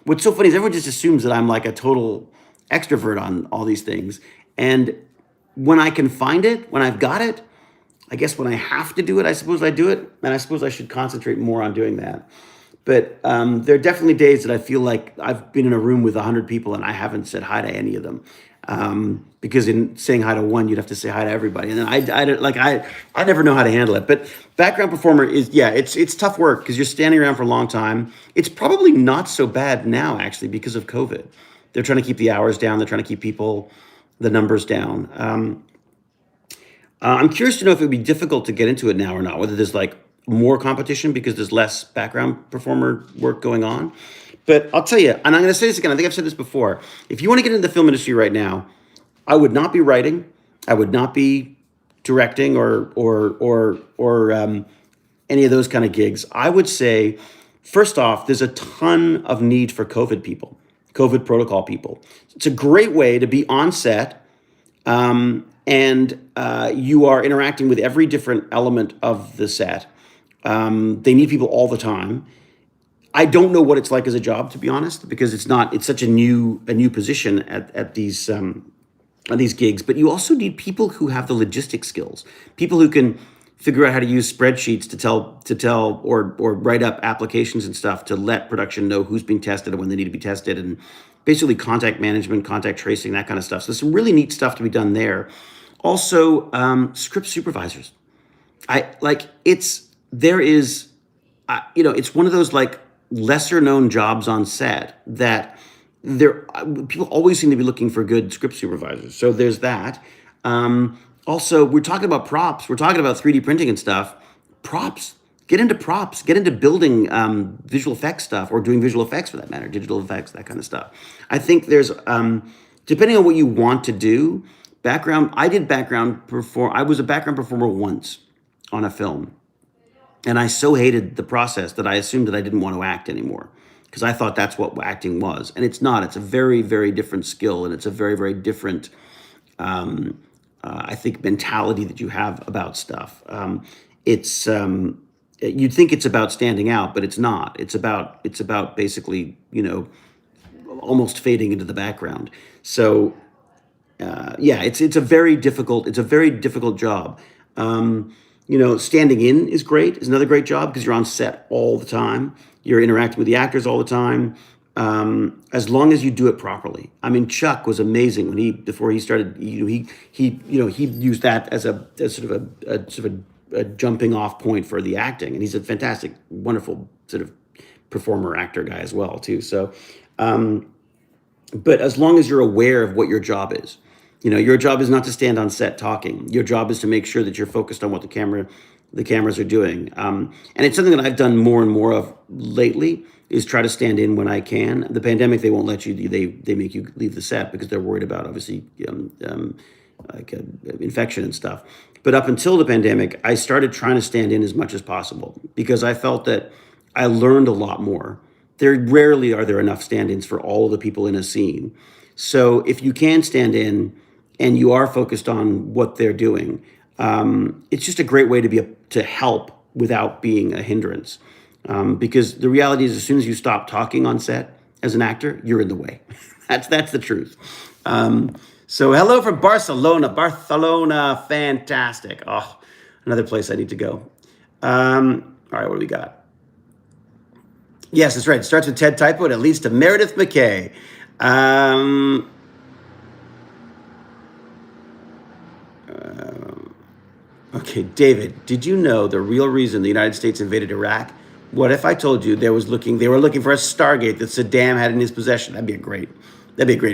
A: What's so funny is everyone just assumes that I'm like a total extrovert on all these things. And when I can find it, when I've got it, I guess when I have to do it, I suppose I do it. And I suppose I should concentrate more on doing that. But there are definitely days that I feel like I've been in a room with 100 people and I haven't said hi to any of them. Because in saying hi to one, you'd have to say hi to everybody. And then I never know how to handle it. But background performer is, yeah, it's tough work because you're standing around for a long time. It's probably not so bad now, actually, because of COVID. They're trying to keep the hours down. They're trying to keep the numbers down. I'm curious to know if it would be difficult to get into it now or not, whether there's like more competition because there's less background performer work going on. But I'll tell you, and I'm going to say this again, I think I've said this before. If you want to get into the film industry right now, I would not be writing, I would not be directing or any of those kind of gigs. I would say, first off, there's a ton of need for COVID people, COVID protocol people. It's a great way to be on set, and you are interacting with every different element of the set. They need people all the time. I don't know what it's like as a job, to be honest, because it's such a new position at these gigs. But you also need people who have the logistic skills, people who can figure out how to use spreadsheets to tell or write up applications and stuff to let production know who's being tested and when they need to be tested, and basically contact management, contact tracing, that kind of stuff. So there's some really neat stuff to be done there. Also, script supervisors. It's one of those like lesser known jobs on set that people always seem to be looking for good script supervisors. So there's that. Also, we're talking about props. We're talking about 3D printing and stuff. Props. Get into props. Get into building visual effects stuff, or doing visual effects for that matter, digital effects, that kind of stuff. I think there's, depending on what you want to do, I was a background performer once on a film. And I so hated the process that I assumed that I didn't want to act anymore because I thought that's what acting was. And it's not. It's a very, very different skill. And it's a very, very different, I think, mentality that you have about stuff. You'd think it's about standing out, but it's not. It's about basically, almost fading into the background. So, it's a very difficult job. Standing in is great. Is another great job because you're on set all the time. You're interacting with the actors all the time. As long as you do it properly. I mean, Chuck was amazing before he started. He used that as sort of a jumping off point for the acting, and he's a fantastic, wonderful sort of performer, actor guy as well too. So, but as long as you're aware of what your job is. Your job is not to stand on set talking. Your job is to make sure that you're focused on what the cameras are doing. And it's something that I've done more and more of lately, is try to stand in when I can. The pandemic, they won't let you. They make you leave the set because they're worried about, obviously, infection and stuff. But up until the pandemic, I started trying to stand in as much as possible because I felt that I learned a lot more. Rarely are there enough stand-ins for all of the people in a scene. So if you can stand in and you are focused on what they're doing, it's just a great way to help without being a hindrance. Because the reality is, as soon as you stop talking on set as an actor, you're in the way. That's the truth. So hello from Barcelona. Barcelona, fantastic. Oh, another place I need to go. All right, what do we got? Yes, that's right. It starts with Ted Typo and it leads to Meredith McKay. Okay, David, did you know the real reason the United States invaded Iraq? What if I told you they were looking for a Stargate that Saddam had in his possession? That'd be a great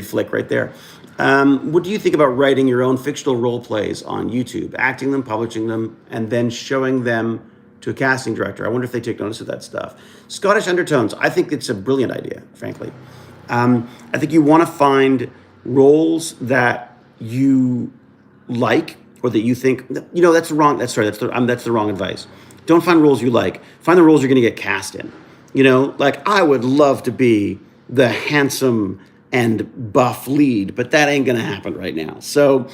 A: flick right there. What do you think about writing your own fictional role plays on YouTube, acting them, publishing them, and then showing them to a casting director? I wonder if they take notice of that stuff. Scottish undertones. I think it's a brilliant idea, frankly. I think you want to find roles that you like, or that you think, that's the wrong advice. Don't find roles you like. Find the roles you're going to get cast in. Like I would love to be the handsome and buff lead, but that ain't gonna happen right now. So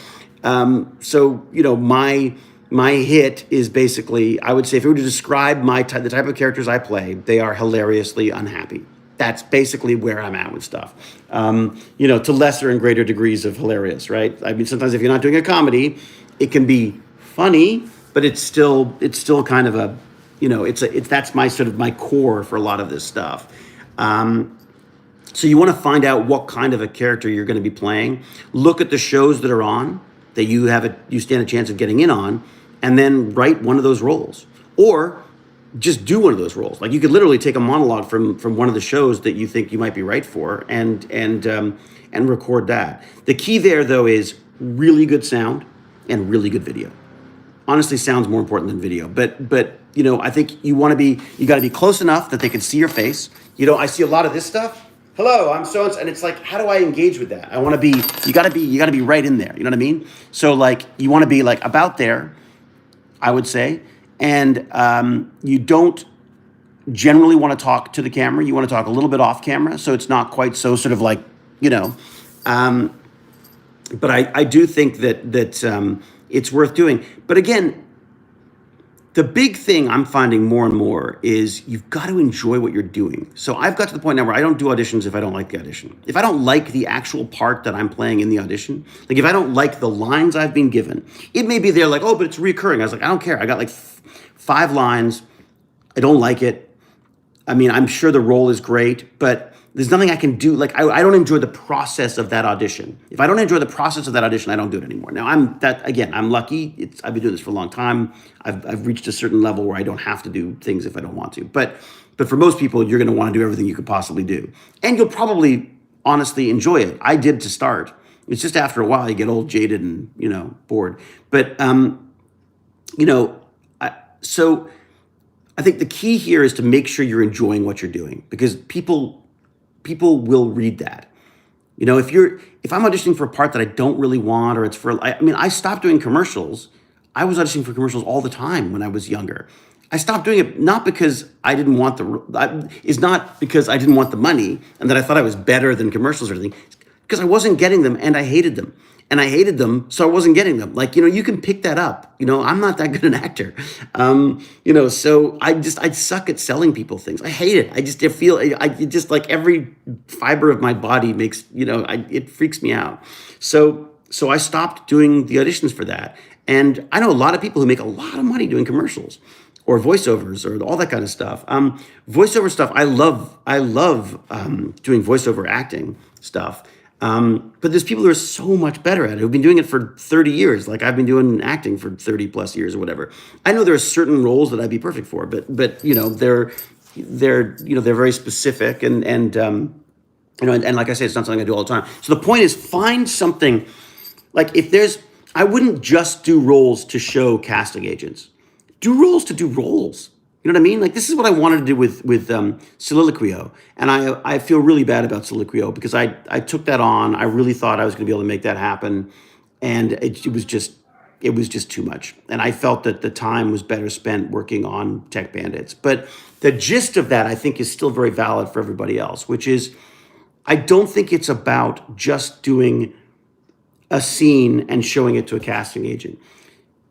A: my hit is basically, I would say, if we were to describe the type of characters I play, they are hilariously unhappy. That's basically where I'm at with stuff. To lesser and greater degrees of hilarious, right? I mean, sometimes if you're not doing a comedy, it can be funny, but it's still kind of a, that's my sort of my core for a lot of this stuff. So you want to find out what kind of a character you're going to be playing. Look at the shows that are on that you stand a chance of getting in on, and then write one of those roles, or just do one of those roles. Like, you could literally take a monologue from one of the shows that you think you might be right for, and record that. The key there, though, is really good sound and really good video. Honestly, sound's more important than video, but I think you got to be close enough that they can see your face. I see a lot of this stuff. Hello, I'm so and so, and it's like, how do I engage with that? You got to be right in there. You know what I mean? So, like, you want to be like about there, I would say, and you don't generally want to talk to the camera. You want to talk a little bit off camera, so it's not quite so sort of like, but I do think that it's worth doing. But again, the big thing I'm finding more and more is you've got to enjoy what you're doing. So I've got to the point now where I don't do auditions if I don't like the audition. If I don't like the actual part that I'm playing in the audition, like if I don't like the lines I've been given, it may be they're like, oh, but it's recurring. I was like, I don't care. I got like 5 lines. I don't like it. I mean, I'm sure the role is great, but there's nothing I can do. Like, I don't enjoy the process of that audition. If I don't enjoy the process of that audition, I don't do it anymore. Now, I'm lucky. I've been doing this for a long time. I've reached a certain level where I don't have to do things if I don't want to. But for most people, you're going to want to do everything you could possibly do. And you'll probably honestly enjoy it. I did to start. It's just after a while, you get old, jaded, and, bored. But, so I think the key here is to make sure you're enjoying what you're doing, because people will read that. If I'm auditioning for a part that I don't really want, or it's for, I stopped doing commercials. I was auditioning for commercials all the time when I was younger. I stopped doing it not because I didn't want it's not because I didn't want the money and that I thought I was better than commercials or anything. It's because I wasn't getting them and I hated them. And I hated them, so I wasn't getting them. Like, you can pick that up. I'm not that good an actor. So I suck at selling people things. I hate it. It just like every fiber of my body makes, it freaks me out. So I stopped doing the auditions for that. And I know a lot of people who make a lot of money doing commercials or voiceovers or all that kind of stuff. Voiceover stuff, I love doing voiceover acting stuff. But there's people who are so much better at it, who've been doing it for 30 years. Like, I've been doing acting for 30 plus years or whatever. I know there are certain roles that I'd be perfect for, but they're very specific and like I say, it's not something I do all the time. So the point is, find something. Like, I wouldn't just do roles to show casting agents. Do roles to do roles. You know what I mean? Like, this is what I wanted to do with Soliloquio. And I feel really bad about Soliloquio because I took that on. I really thought I was going to be able to make that happen. And it was just too much. And I felt that the time was better spent working on Tech Bandits. But the gist of that, I think, is still very valid for everybody else, which is, I don't think it's about just doing a scene and showing it to a casting agent.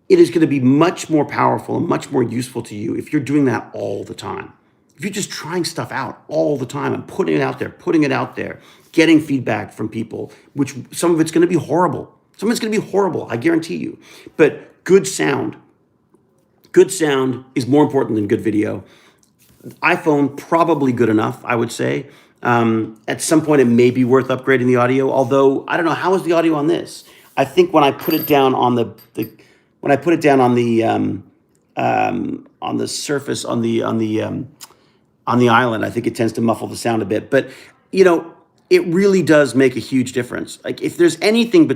A: It is going to be much more powerful and much more useful to you if you're doing that all the time. If you're just trying stuff out all the time and putting it out there, getting feedback from people, which some of it's going to be horrible. Some of it's going to be horrible, I guarantee you. But good sound is more important than good video. iPhone, probably good enough, I would say. At some point, it may be worth upgrading the audio. Although, I don't know, how is the audio on this? I think when I put it down on the surface on the island, I think it tends to muffle the sound a bit. But it really does make a huge difference. Like, if there's anything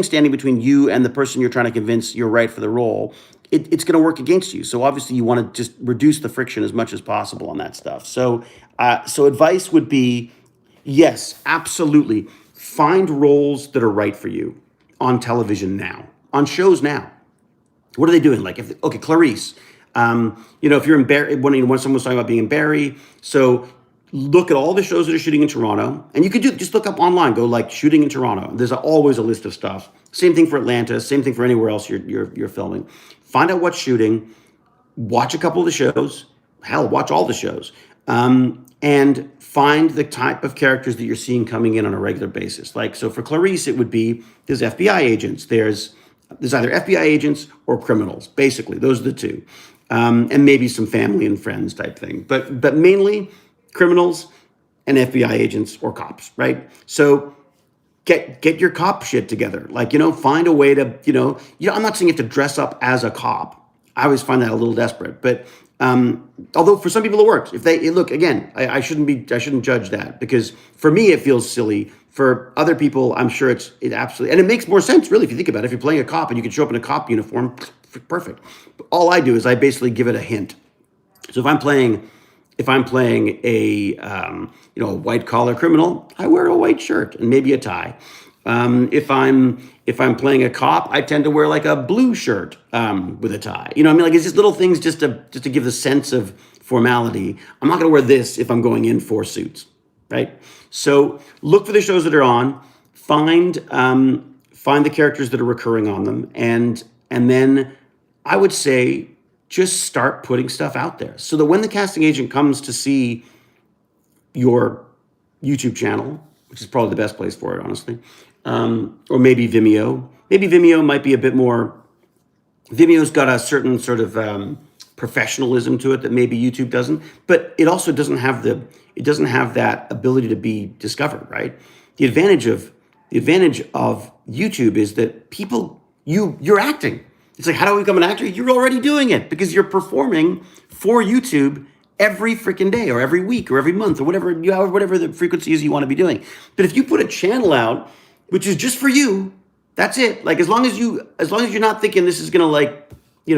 A: standing between you and the person you're trying to convince you're right for the role, it's going to work against you. So obviously, you want to just reduce the friction as much as possible on that stuff. So advice would be, yes, absolutely, find roles that are right for you on television now, on shows now. What are they doing? Like, Clarice, if you're in Barry, when someone was talking about being in Barry, so look at all the shows that are shooting in Toronto, and you could just look up online, go like shooting in Toronto. There's always a list of stuff. Same thing for Atlanta, same thing for anywhere else you're filming. Find out what's shooting, watch a couple of the shows, hell, watch all the shows, and find the type of characters that you're seeing coming in on a regular basis. Like, so for Clarice, it would be there's FBI agents, there's either FBI agents or criminals. Basically, those are the two, and maybe some family and friends type thing. But mainly criminals and FBI agents or cops, right? So get your cop shit together. Like, find a way to, I'm not saying you have to dress up as a cop. I always find that a little desperate, but although for some people it works. If they look again, I shouldn't judge that, because for me it feels silly. For other people, I'm sure it absolutely, and it makes more sense really if you think about it. If you're playing a cop and you can show up in a cop uniform, perfect. All I do is I basically give it a hint. So if I'm playing a white collar criminal, I wear a white shirt and maybe a tie. If I'm playing a cop, I tend to wear like a blue shirt with a tie. You know what I mean? Like, it's just little things just to give the sense of formality. I'm not going to wear this if I'm going in for suits, right? So look for the shows that are on. Find the characters that are recurring on them, and then I would say just start putting stuff out there so that when the casting agent comes to see your YouTube channel, which is probably the best place for it, honestly, or maybe Vimeo. Maybe Vimeo might be a bit more. Vimeo's got a certain sort of professionalism to it that maybe YouTube doesn't, but it also doesn't have that ability to be discovered, right? The advantage of YouTube is that you're acting. It's like, how do I become an actor? You're already doing it because you're performing for YouTube every freaking day or every week or every month or whatever the frequency is you want to be doing. But if you put a channel out which is just for you, that's it. Like, as long as you're not thinking this is gonna,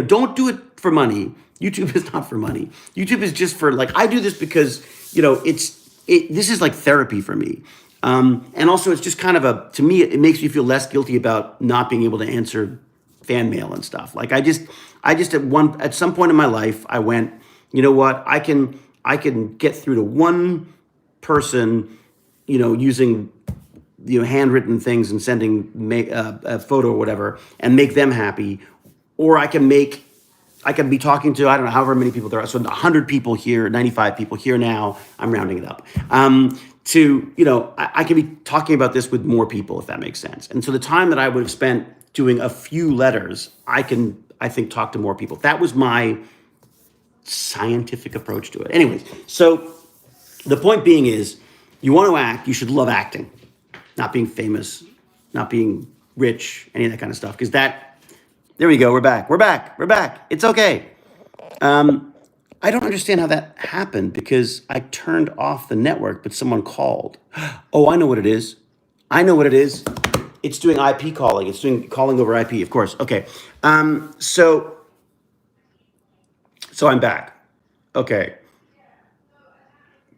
A: don't do it for money. YouTube is not for money. YouTube is just for, like, I do this because this is like therapy for me. And also it's just kind of to me, it makes me feel less guilty about not being able to answer fan mail and stuff. Like, I just at some point in my life, I went, you know what, I can get through to one person, using handwritten things and sending a photo or whatever and make them happy, or I can be talking to, I don't know, however many people there are. So 100 people here, 95 people here now, I'm rounding it up. I can be talking about this with more people, if that makes sense. And so the time that I would have spent doing a few letters, I think, talk to more people. That was my scientific approach to it. Anyways, so the point being is, you want to act, you should love acting, not being famous, not being rich, any of that kind of stuff. Because there we go, we're back. It's okay. I don't understand how that happened, because I turned off the network, but someone called. Oh, I know what it is. It's doing IP calling. It's doing calling over IP, of course. Okay. So I'm back. Okay.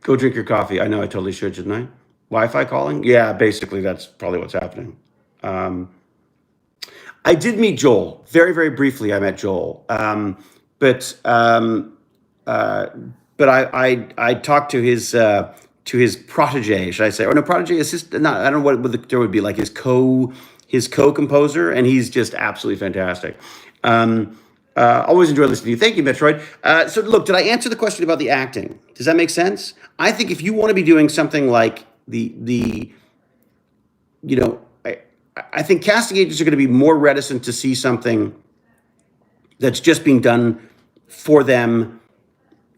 A: Go drink your coffee. I know I totally should, shouldn't I? Wi-Fi calling? Yeah, basically that's probably what's happening. I did meet Joel very, very briefly. I met Joel, but I talked to his protege, should I say, or no, protege assistant? Not, I don't know what the term would be, like his co-composer, and he's just absolutely fantastic. Always enjoy listening to you. Thank you, Metroid. So look, did I answer the question about the acting? Does that make sense? I think if you want to be doing something like I think casting agents are going to be more reticent to see something that's just being done for them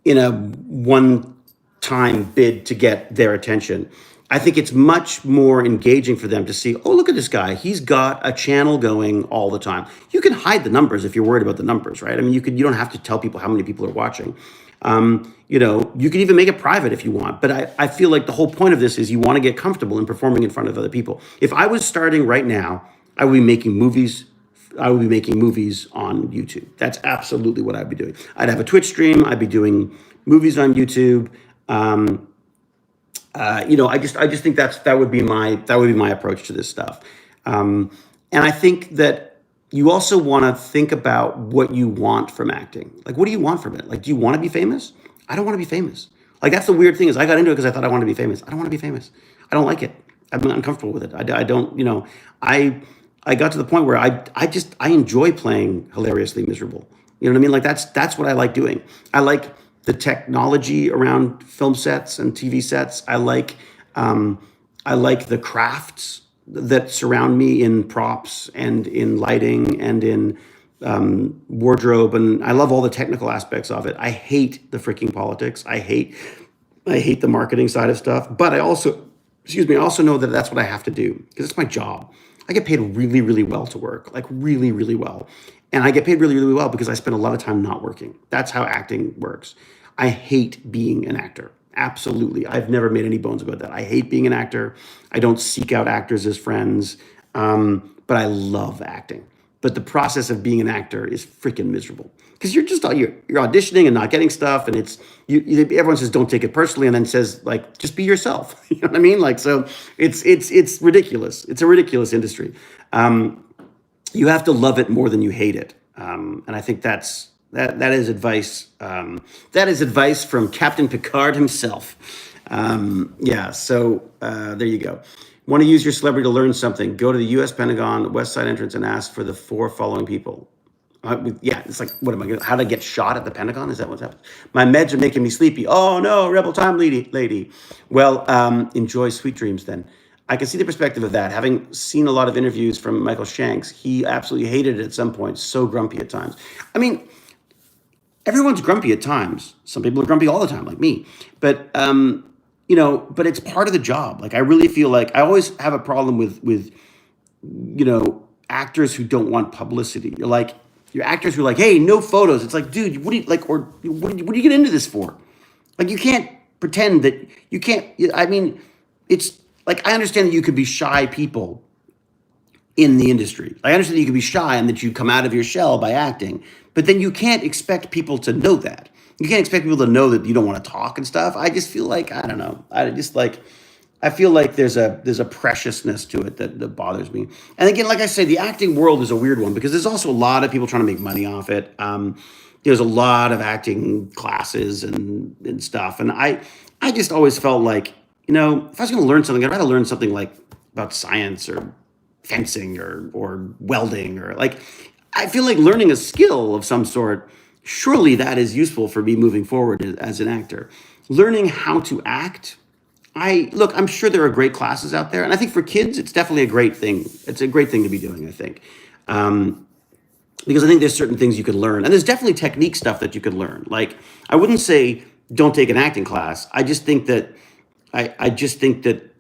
A: in a one-time bid to get their attention. I think it's much more engaging for them to see, oh, look at this guy. He's got a channel going all the time. You can hide the numbers if you're worried about the numbers, right? I mean, you don't have to tell people how many people are watching. You can even make it private if you want. But I feel like the whole point of this is you want to get comfortable in performing in front of other people. If I was starting right now, I would be making movies. I would be making movies on YouTube. That's absolutely what I'd be doing. I'd have a Twitch stream. I'd be doing movies on YouTube. I just think that would be my approach to this stuff. And I think that you also want to think about what you want from acting. Like, what do you want from it? Like, do you want to be famous? I don't want to be famous. Like that's the weird thing is I got into it because I thought I wanted to be famous. I don't want to be famous. I don't like it. I'm uncomfortable with it. I don't, I got to the point where I enjoy playing hilariously miserable. You know what I mean? Like that's what I like doing. I like the technology around film sets and TV sets. I like the crafts that surround me in props and in lighting and in wardrobe, and I love all the technical aspects of it. I hate the freaking politics. I hate the marketing side of stuff. But I also, excuse me, I also know that that's what I have to do because it's my job. I get paid really, really well to work, like really, really well. And I get paid really, really well because I spend a lot of time not working. That's how acting works. I hate being an actor. Absolutely. I've never made any bones about that. I hate being an actor. I don't seek out actors as friends, but I love acting. But the process of being an actor is freaking miserable because you're auditioning and not getting stuff, and everyone says don't take it personally, and then says like just be yourself. You know what I mean? Like so, it's ridiculous. It's a ridiculous industry. You have to love it more than you hate it, and I think that is advice. That is advice from Captain Picard himself. Yeah. So there you go. Want to use your celebrity to learn something? Go to the U.S. Pentagon West Side entrance and ask for the 4 following people. Yeah, it's like, what am I going to, how to get shot at the Pentagon? Is that what's happening? My meds are making me sleepy. Oh no, rebel time lady. Well, enjoy sweet dreams then. I can see the perspective of that. Having seen a lot of interviews from Michael Shanks, he absolutely hated it at some point. So grumpy at times. I mean, everyone's grumpy at times. Some people are grumpy all the time, like me. But but it's part of the job. Like I really feel like I always have a problem with actors who don't want publicity. You're actors who are like, hey, no photos. It's like, dude, what do you like, or what do you get into this for? Like you can't pretend that you can't. I mean, it's like I understand that you could be shy people in the industry. I understand that you could be shy and that you come out of your shell by acting, but then you can't expect people to know that. You can't expect people to know that you don't want to talk and stuff. I just feel like, I don't know. I feel like there's a preciousness to it that bothers me. And again, like I say, the acting world is a weird one because there's also a lot of people trying to make money off it. There's a lot of acting classes and stuff. And I just always felt like, if I was going to learn something, I'd rather learn something like about science or fencing or welding or like, I feel like learning a skill of some sort, surely that is useful for me moving forward as an actor. Learning how to act, I'm sure there are great classes out there. And I think for kids, it's definitely a great thing. It's a great thing to be doing, I think. Because I think there's certain things you can learn. And there's definitely technique stuff that you could learn. Like, I wouldn't say don't take an acting class. I just think that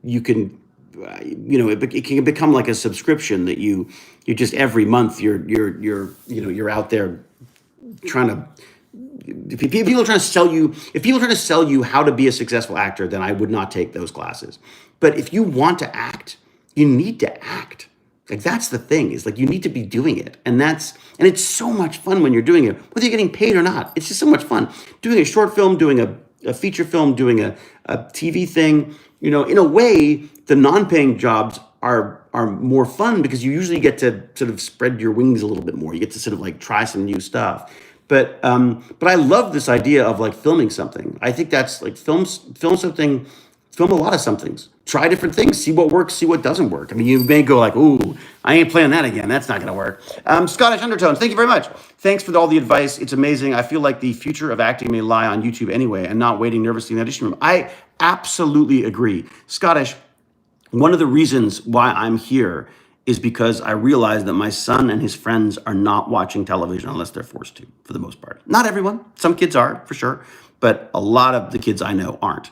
A: you can, it can become like a subscription that you just every month you're out there trying to. If people are trying to sell you how to be a successful actor, then I would not take those classes. But if you want to act, you need to act. Like that's the thing is like you need to be doing it, and it's so much fun when you're doing it, whether you're getting paid or not. It's just so much fun doing a short film, doing a feature film, doing a TV thing. In a way, the non-paying jobs are more fun because you usually get to sort of spread your wings a little bit more. You get to sort of like try some new stuff. But I love this idea of like filming something. I think that's like film something, film a lot of somethings. Try different things, see what works, see what doesn't work. I mean, you may go like, ooh, I ain't playing that again. That's not going to work. Scottish Undertones, thank you very much. Thanks for all the advice. It's amazing. I feel like the future of acting may lie on YouTube anyway and not waiting nervously in the audition room. I absolutely agree. Scottish, one of the reasons why I'm here is because I realize that my son and his friends are not watching television unless they're forced to, for the most part. Not everyone. Some kids are, for sure. But a lot of the kids I know aren't.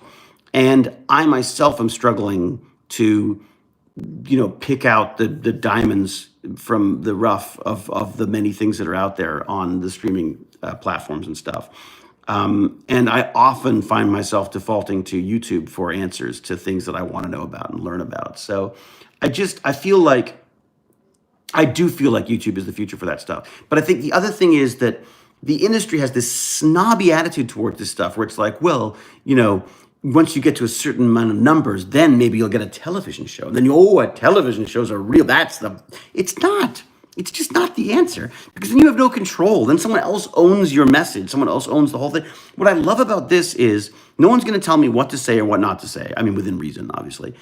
A: And I myself am struggling to, pick out the diamonds from the rough of the many things that are out there on the streaming platforms and stuff. And I often find myself defaulting to YouTube for answers to things that I want to know about and learn about. So I do feel like YouTube is the future for that stuff. But I think the other thing is that the industry has this snobby attitude towards this stuff where it's like, well, once you get to a certain amount of numbers, then maybe you'll get a television show. And then a television shows are real. It's not. it's just not the answer, because then you have no control. Then someone else owns your message. Someone else owns the whole thing. What I love about this is no one's going to tell me what to say or what not to say. I mean, within reason, obviously.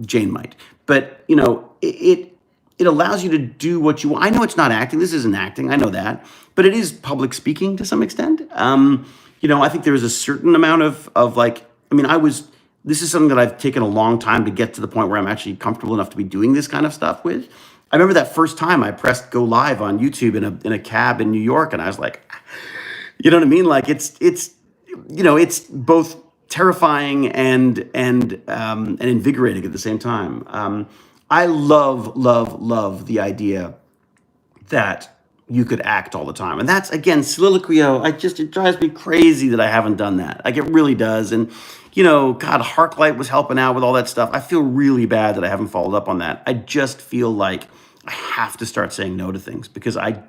A: Jane might, but it allows you to do what you want. I know it's not acting. This isn't acting. I know that, but it is public speaking to some extent. I think there is a certain amount of like. I mean, This is something that I've taken a long time to get to the point where I'm actually comfortable enough to be doing this kind of stuff with. I remember that first time I pressed go live on YouTube in a cab in New York, and I was like, you know what I mean? Like it's both terrifying and invigorating at the same time. I love the idea that you could act all the time. And that's, again, soliloquio. It drives me crazy that I haven't done that. Like, it really does. And, God, Harklight was helping out with all that stuff. I feel really bad that I haven't followed up on that. I just feel like I have to start saying no to things, because I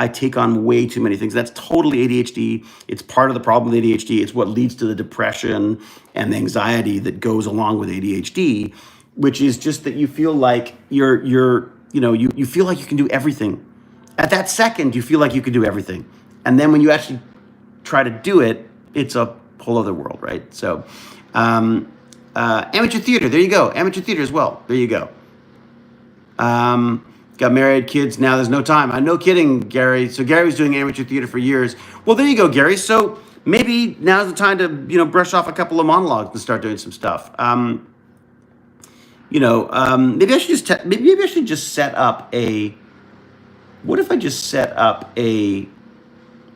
A: take on way too many things. That's totally ADHD. It's part of the problem with ADHD. It's what leads to the depression and the anxiety that goes along with ADHD, which is just that you feel like you feel like you can do everything. At that second, you feel like you can do everything. And then when you actually try to do it, it's a whole other world, right? So, amateur theater, there you go. Amateur theater as well, there you go. Got married, kids, now there's no time. No kidding, Gary. So Gary was doing amateur theater for years. Well, there you go, Gary. So maybe now's the time to, brush off a couple of monologues and start doing some stuff. Maybe I should just set up a. What if I just set up a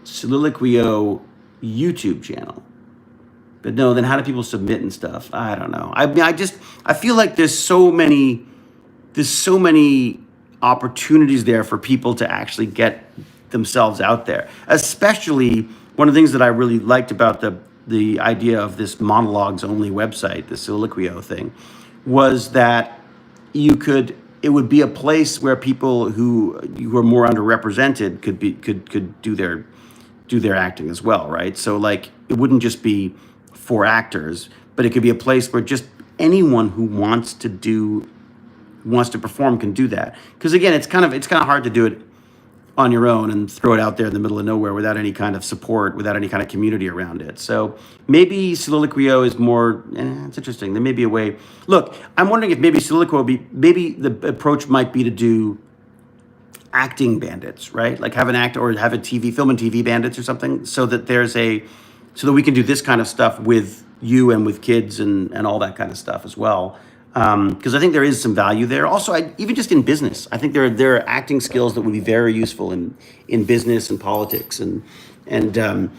A: soliloquio YouTube channel? But no, then how do people submit and stuff? I don't know. I mean, I feel like there's so many opportunities there for people to actually get themselves out there. Especially, one of the things that I really liked about the idea of this monologues only website, the soliloquio thing, was that it would be a place where people who are more underrepresented could do their acting as well, right? So, like, it wouldn't just be for actors, but it could be a place where just anyone who wants to perform can do that. Because again, it's kind of hard to do it on your own and throw it out there in the middle of nowhere without any kind of support, without any kind of community around it. So maybe soliloquio is more, it's interesting. There may be a way. Look, I'm wondering if maybe maybe the approach might be to do acting bandits, right? Like have a film and TV bandits or something, so that so that we can do this kind of stuff with you and with kids and all that kind of stuff as well. Because I think there is some value there. Also, even just in business, I think there are acting skills that would be very useful in business and politics and even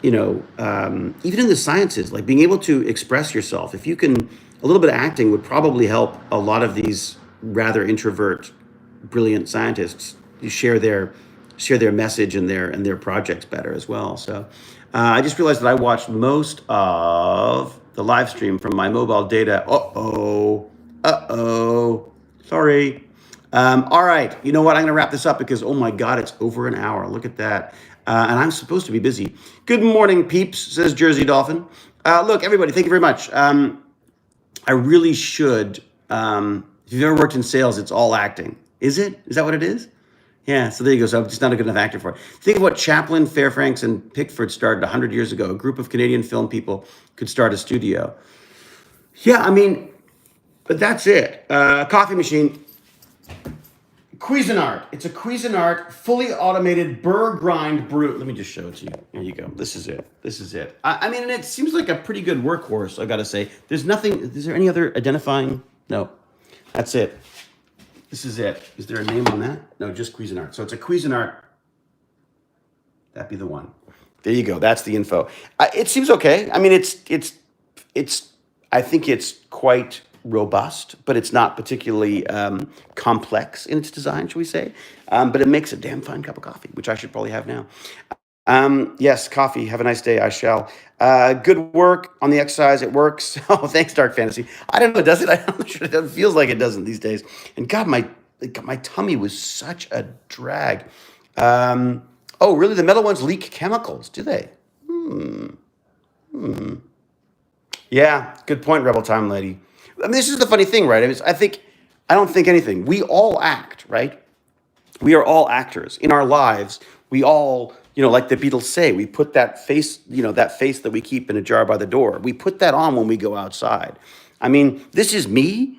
A: in the sciences, like being able to express yourself. If you can, a little bit of acting would probably help a lot of these rather introvert, brilliant scientists share their message and their projects better as well. So I just realized that I watched most of the live stream from my mobile data. Sorry. All right. You know what? I'm going to wrap this up because, oh my God, it's over an hour. Look at that. And I'm supposed to be busy. Good morning, peeps, says Jersey Dolphin. Look, everybody, thank you very much. I really should. If you've ever worked in sales, it's all acting. Is it? Is that what it is? Yeah, so there you go. So I'm just not a good enough actor for it. Think of what Chaplin, Fairfax, and Pickford started 100 years ago. A group of Canadian film people could start a studio. Yeah, I mean, but that's it. Coffee machine. Cuisinart. It's a Cuisinart fully automated burr grind brew. Let me just show it to you. There you go. This is it. I mean, and it seems like a pretty good workhorse, I got to say. There's nothing. Is there any other identifying? No. That's it. This is it. Is there a name on that? No, just Cuisinart. So it's a Cuisinart. That'd be the one. There you go. That's the info. It seems okay. I mean, it's. I think it's quite robust, but it's not particularly complex in its design, shall we say? But it makes a damn fine cup of coffee, which I should probably have now. Yes, coffee. Have a nice day. I shall. Good work on the exercise. It works. Oh, thanks, Dark Fantasy. I don't know. Does it? I'm not sure. It feels like it doesn't these days. And God, my tummy was such a drag. Oh, really? The metal ones leak chemicals, do they? Yeah, good point, Rebel Time Lady. I mean, this is the funny thing, right? I don't think anything. We all act, right? We are all actors in our lives. We all, like the Beatles say, we put that face, that face that we keep in a jar by the door. We put that on when we go outside. I mean, this is me,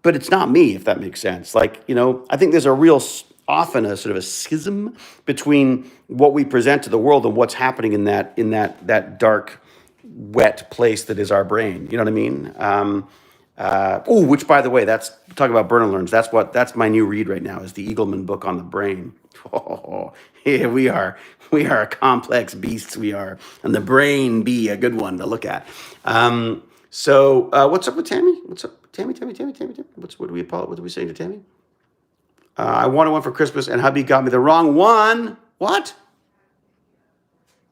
A: but it's not me, if that makes sense. Like, I think there's a often a sort of a schism between what we present to the world and what's happening in that dark, wet place that is our brain. You know what I mean? Which, by the way, that's talk about Burn and Learns. That's my new read right now, is the Eagleman book on the brain. Oh, yeah, we are complex beasts. We are, and the brain be a good one to look at. What's up with Tammy? What's up, Tammy? What do we say to Tammy? I wanted one for Christmas, and hubby got me the wrong one. What?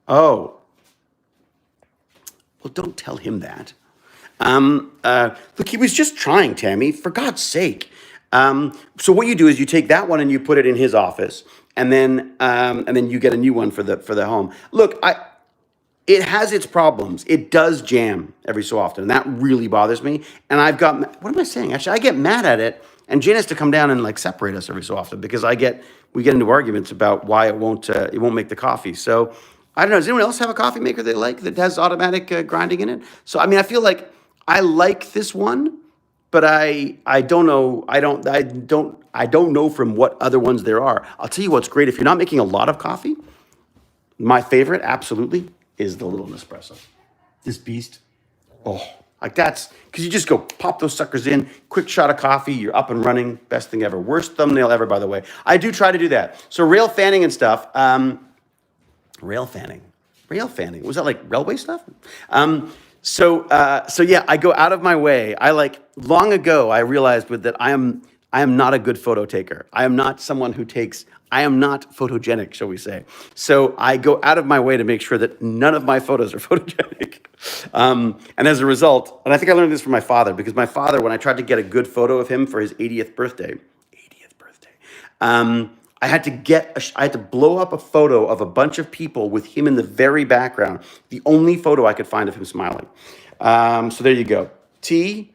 A: Oh, well, don't tell him that. Look, he was just trying, Tammy, for God's sake. So what you do is you take that one and you put it in his office, and then you get a new one for the home. Look, it has its problems. It does jam every so often, and that really bothers me. And what am I saying? Actually, I get mad at it, and Jen has to come down and like separate us every so often because we get into arguments about why it won't make the coffee. So I don't know. Does anyone else have a coffee maker they like that has automatic grinding in it? So I mean, I feel like I like this one, but I don't know. I don't know from what other ones there are. I'll tell you what's great. If you're not making a lot of coffee, my favorite absolutely is the little Nespresso. This beast. Oh, like that's because you just go pop those suckers in, quick shot of coffee, you're up and running. Best thing ever. Worst thumbnail ever, by the way. I do try to do that. So rail fanning and stuff. Rail fanning. Was that like railway stuff? So yeah, I go out of my way. Long ago, I realized that I am not a good photo taker. I am not someone who takes. I am not photogenic, shall we say. So I go out of my way to make sure that none of my photos are photogenic. And as a result, and I think I learned this from my father, because my father, when I tried to get a good photo of him for his 80th birthday, I had to blow up a photo of a bunch of people with him in the very background. The only photo I could find of him smiling. So there you go. T,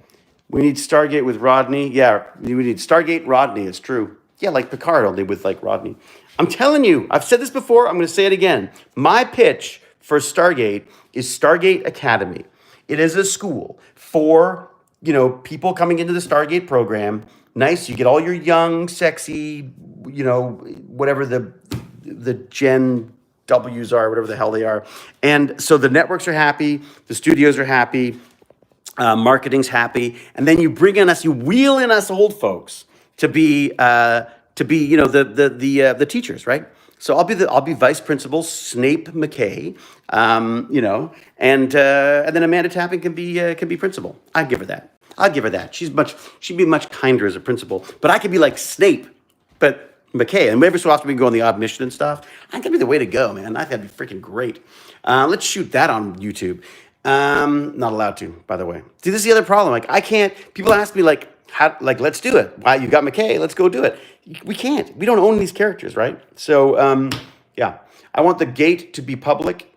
A: we need Stargate with Rodney. Yeah, we need Stargate Rodney. It's true. Yeah, like Picard, only with like Rodney. I'm telling you, I've said this before. I'm going to say it again. My pitch for Stargate is Stargate Academy. It is a school for, people coming into the Stargate program. Nice, you get all your young, sexy, whatever the Gen W's are, whatever the hell they are. And so the networks are happy, the studios are happy, marketing's happy, and then you wheel in us old folks to be the teachers, right? So I'll be vice principal Snape McKay, and then Amanda Tapping can be principal. I'll give her that. She'd be much kinder as a principal. But I could be like Snape, but McKay. And every so often we can go on the odd mission and stuff. I think that'd be the way to go, man. I think that'd be freaking great. Let's shoot that on YouTube. Not allowed to, by the way. See, this is the other problem. Like, I can't. People ask me let's do it. Why, you got McKay? Let's go do it. We can't. We don't own these characters, right? So, yeah. I want the gate to be public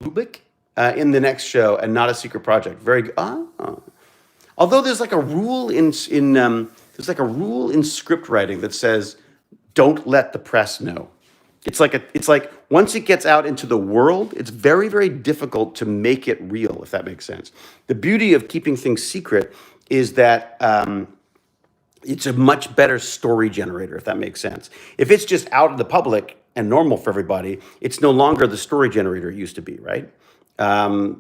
A: in the next show and not a secret project. Very good. Although there's like a rule in script writing that says, don't let the press know. It's like once it gets out into the world, it's very, very difficult to make it real, if that makes sense. The beauty of keeping things secret is that it's a much better story generator, if that makes sense. If it's just out in the public and normal for everybody, it's no longer the story generator it used to be, right?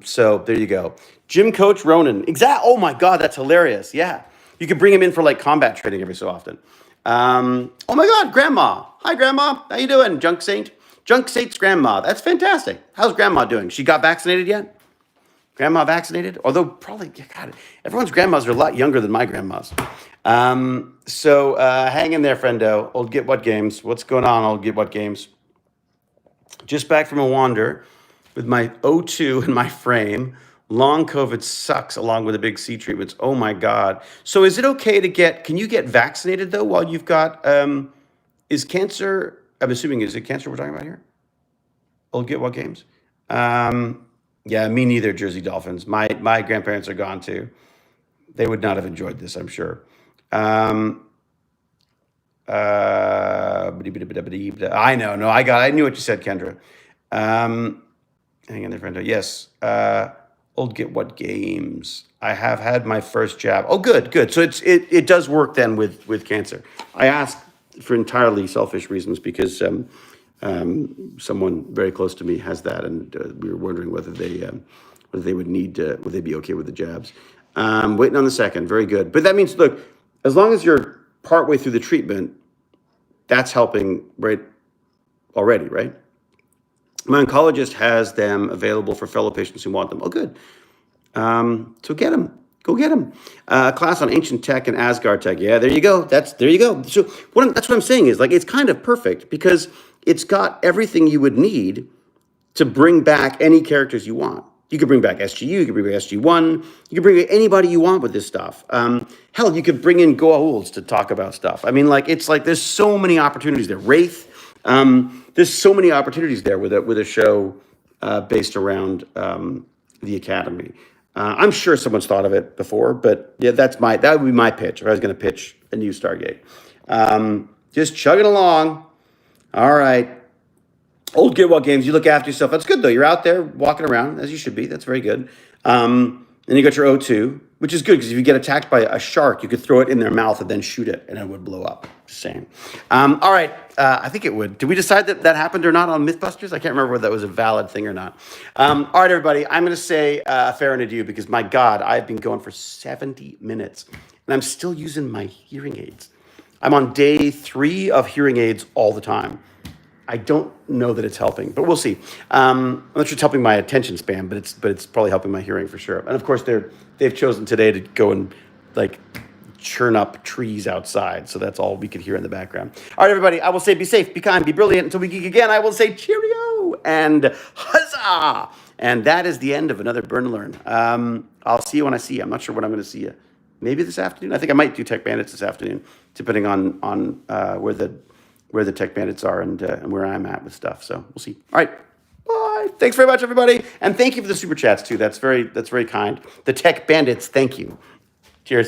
A: So there you go. Gym coach Ronan. Oh my God, that's hilarious. Yeah. You could bring him in for like combat training every so often. Oh my God, Grandma. Hi, Grandma. How you doing? Junk Saint's grandma. That's fantastic. How's Grandma doing? She got vaccinated yet? Grandma vaccinated? Although probably, God, everyone's grandmas are a lot younger than my grandmas. So hang in there, friendo. Old Get What Games. What's going on, Old Get What Games? Just back from a wander with my O2 in my frame. Long COVID sucks along with the big C treatments. Oh my God. So is it okay can you get vaccinated though while you've got, is cancer, I'm assuming, is it cancer we're talking about here? Old Get What Games? Yeah, me neither, Jersey Dolphins. My grandparents are gone too. They would not have enjoyed this, I'm sure. I know. No, I knew what you said, Kendra. Hang in there, friend. Yes. Old get what games? I have had my first jab. Oh, good, good. So it does work then with cancer. I asked for entirely selfish reasons because someone very close to me has that, and we were wondering whether they would would they be okay with the jabs? Waiting on the second. Very good. But that means, look, as long as you're partway through the treatment, that's helping right already, right? My oncologist has them available for fellow patients who want them. Oh, good. So get them. Go get them. Class on ancient tech and Asgard tech. Yeah, there you go. There you go. So that's what I'm saying is, like, it's kind of perfect because it's got everything you would need to bring back any characters you want. You could bring back SGU, you could bring back SG1, you could bring back anybody you want with this stuff. Hell, you could bring in Goa'ulds to talk about stuff. I mean, like, it's like there's so many opportunities there. Wraith, there's so many opportunities there with a show based around the Academy. I'm sure someone's thought of it before, but yeah, that would be my pitch if I was going to pitch a new Stargate. Just chugging along. All right. Old Get Well games, you look after yourself. That's good, though. You're out there walking around, as you should be. That's very good. Then you got your O2, which is good, because if you get attacked by a shark, you could throw it in their mouth and then shoot it, and it would blow up. Just saying. All right. I think it would. Did we decide that that happened or not on Mythbusters? I can't remember whether that was a valid thing or not. All right, everybody. I'm going to say a fair and adieu, because, my God, I've been going for 70 minutes, and I'm still using my hearing aids. I'm on day 3 of hearing aids all the time. I don't know that it's helping, but we'll see. I'm not sure it's helping my attention span, but it's probably helping my hearing for sure. And of course, they've chosen today to go and like churn up trees outside, so that's all we could hear in the background. All right, everybody. I will say, be safe, be kind, be brilliant. Until we geek again, I will say cheerio and huzzah. And that is the end of another Burn and Learn. I'll see you when I see you. I'm not sure when I'm going to see you. Maybe this afternoon. I think I might do Tech Bandits this afternoon, depending on where the Tech Bandits are and where I'm at with stuff. So we'll see. All right. Bye. Thanks very much, everybody. And thank you for the super chats, too. That's very kind. The Tech Bandits, thank you. Cheers.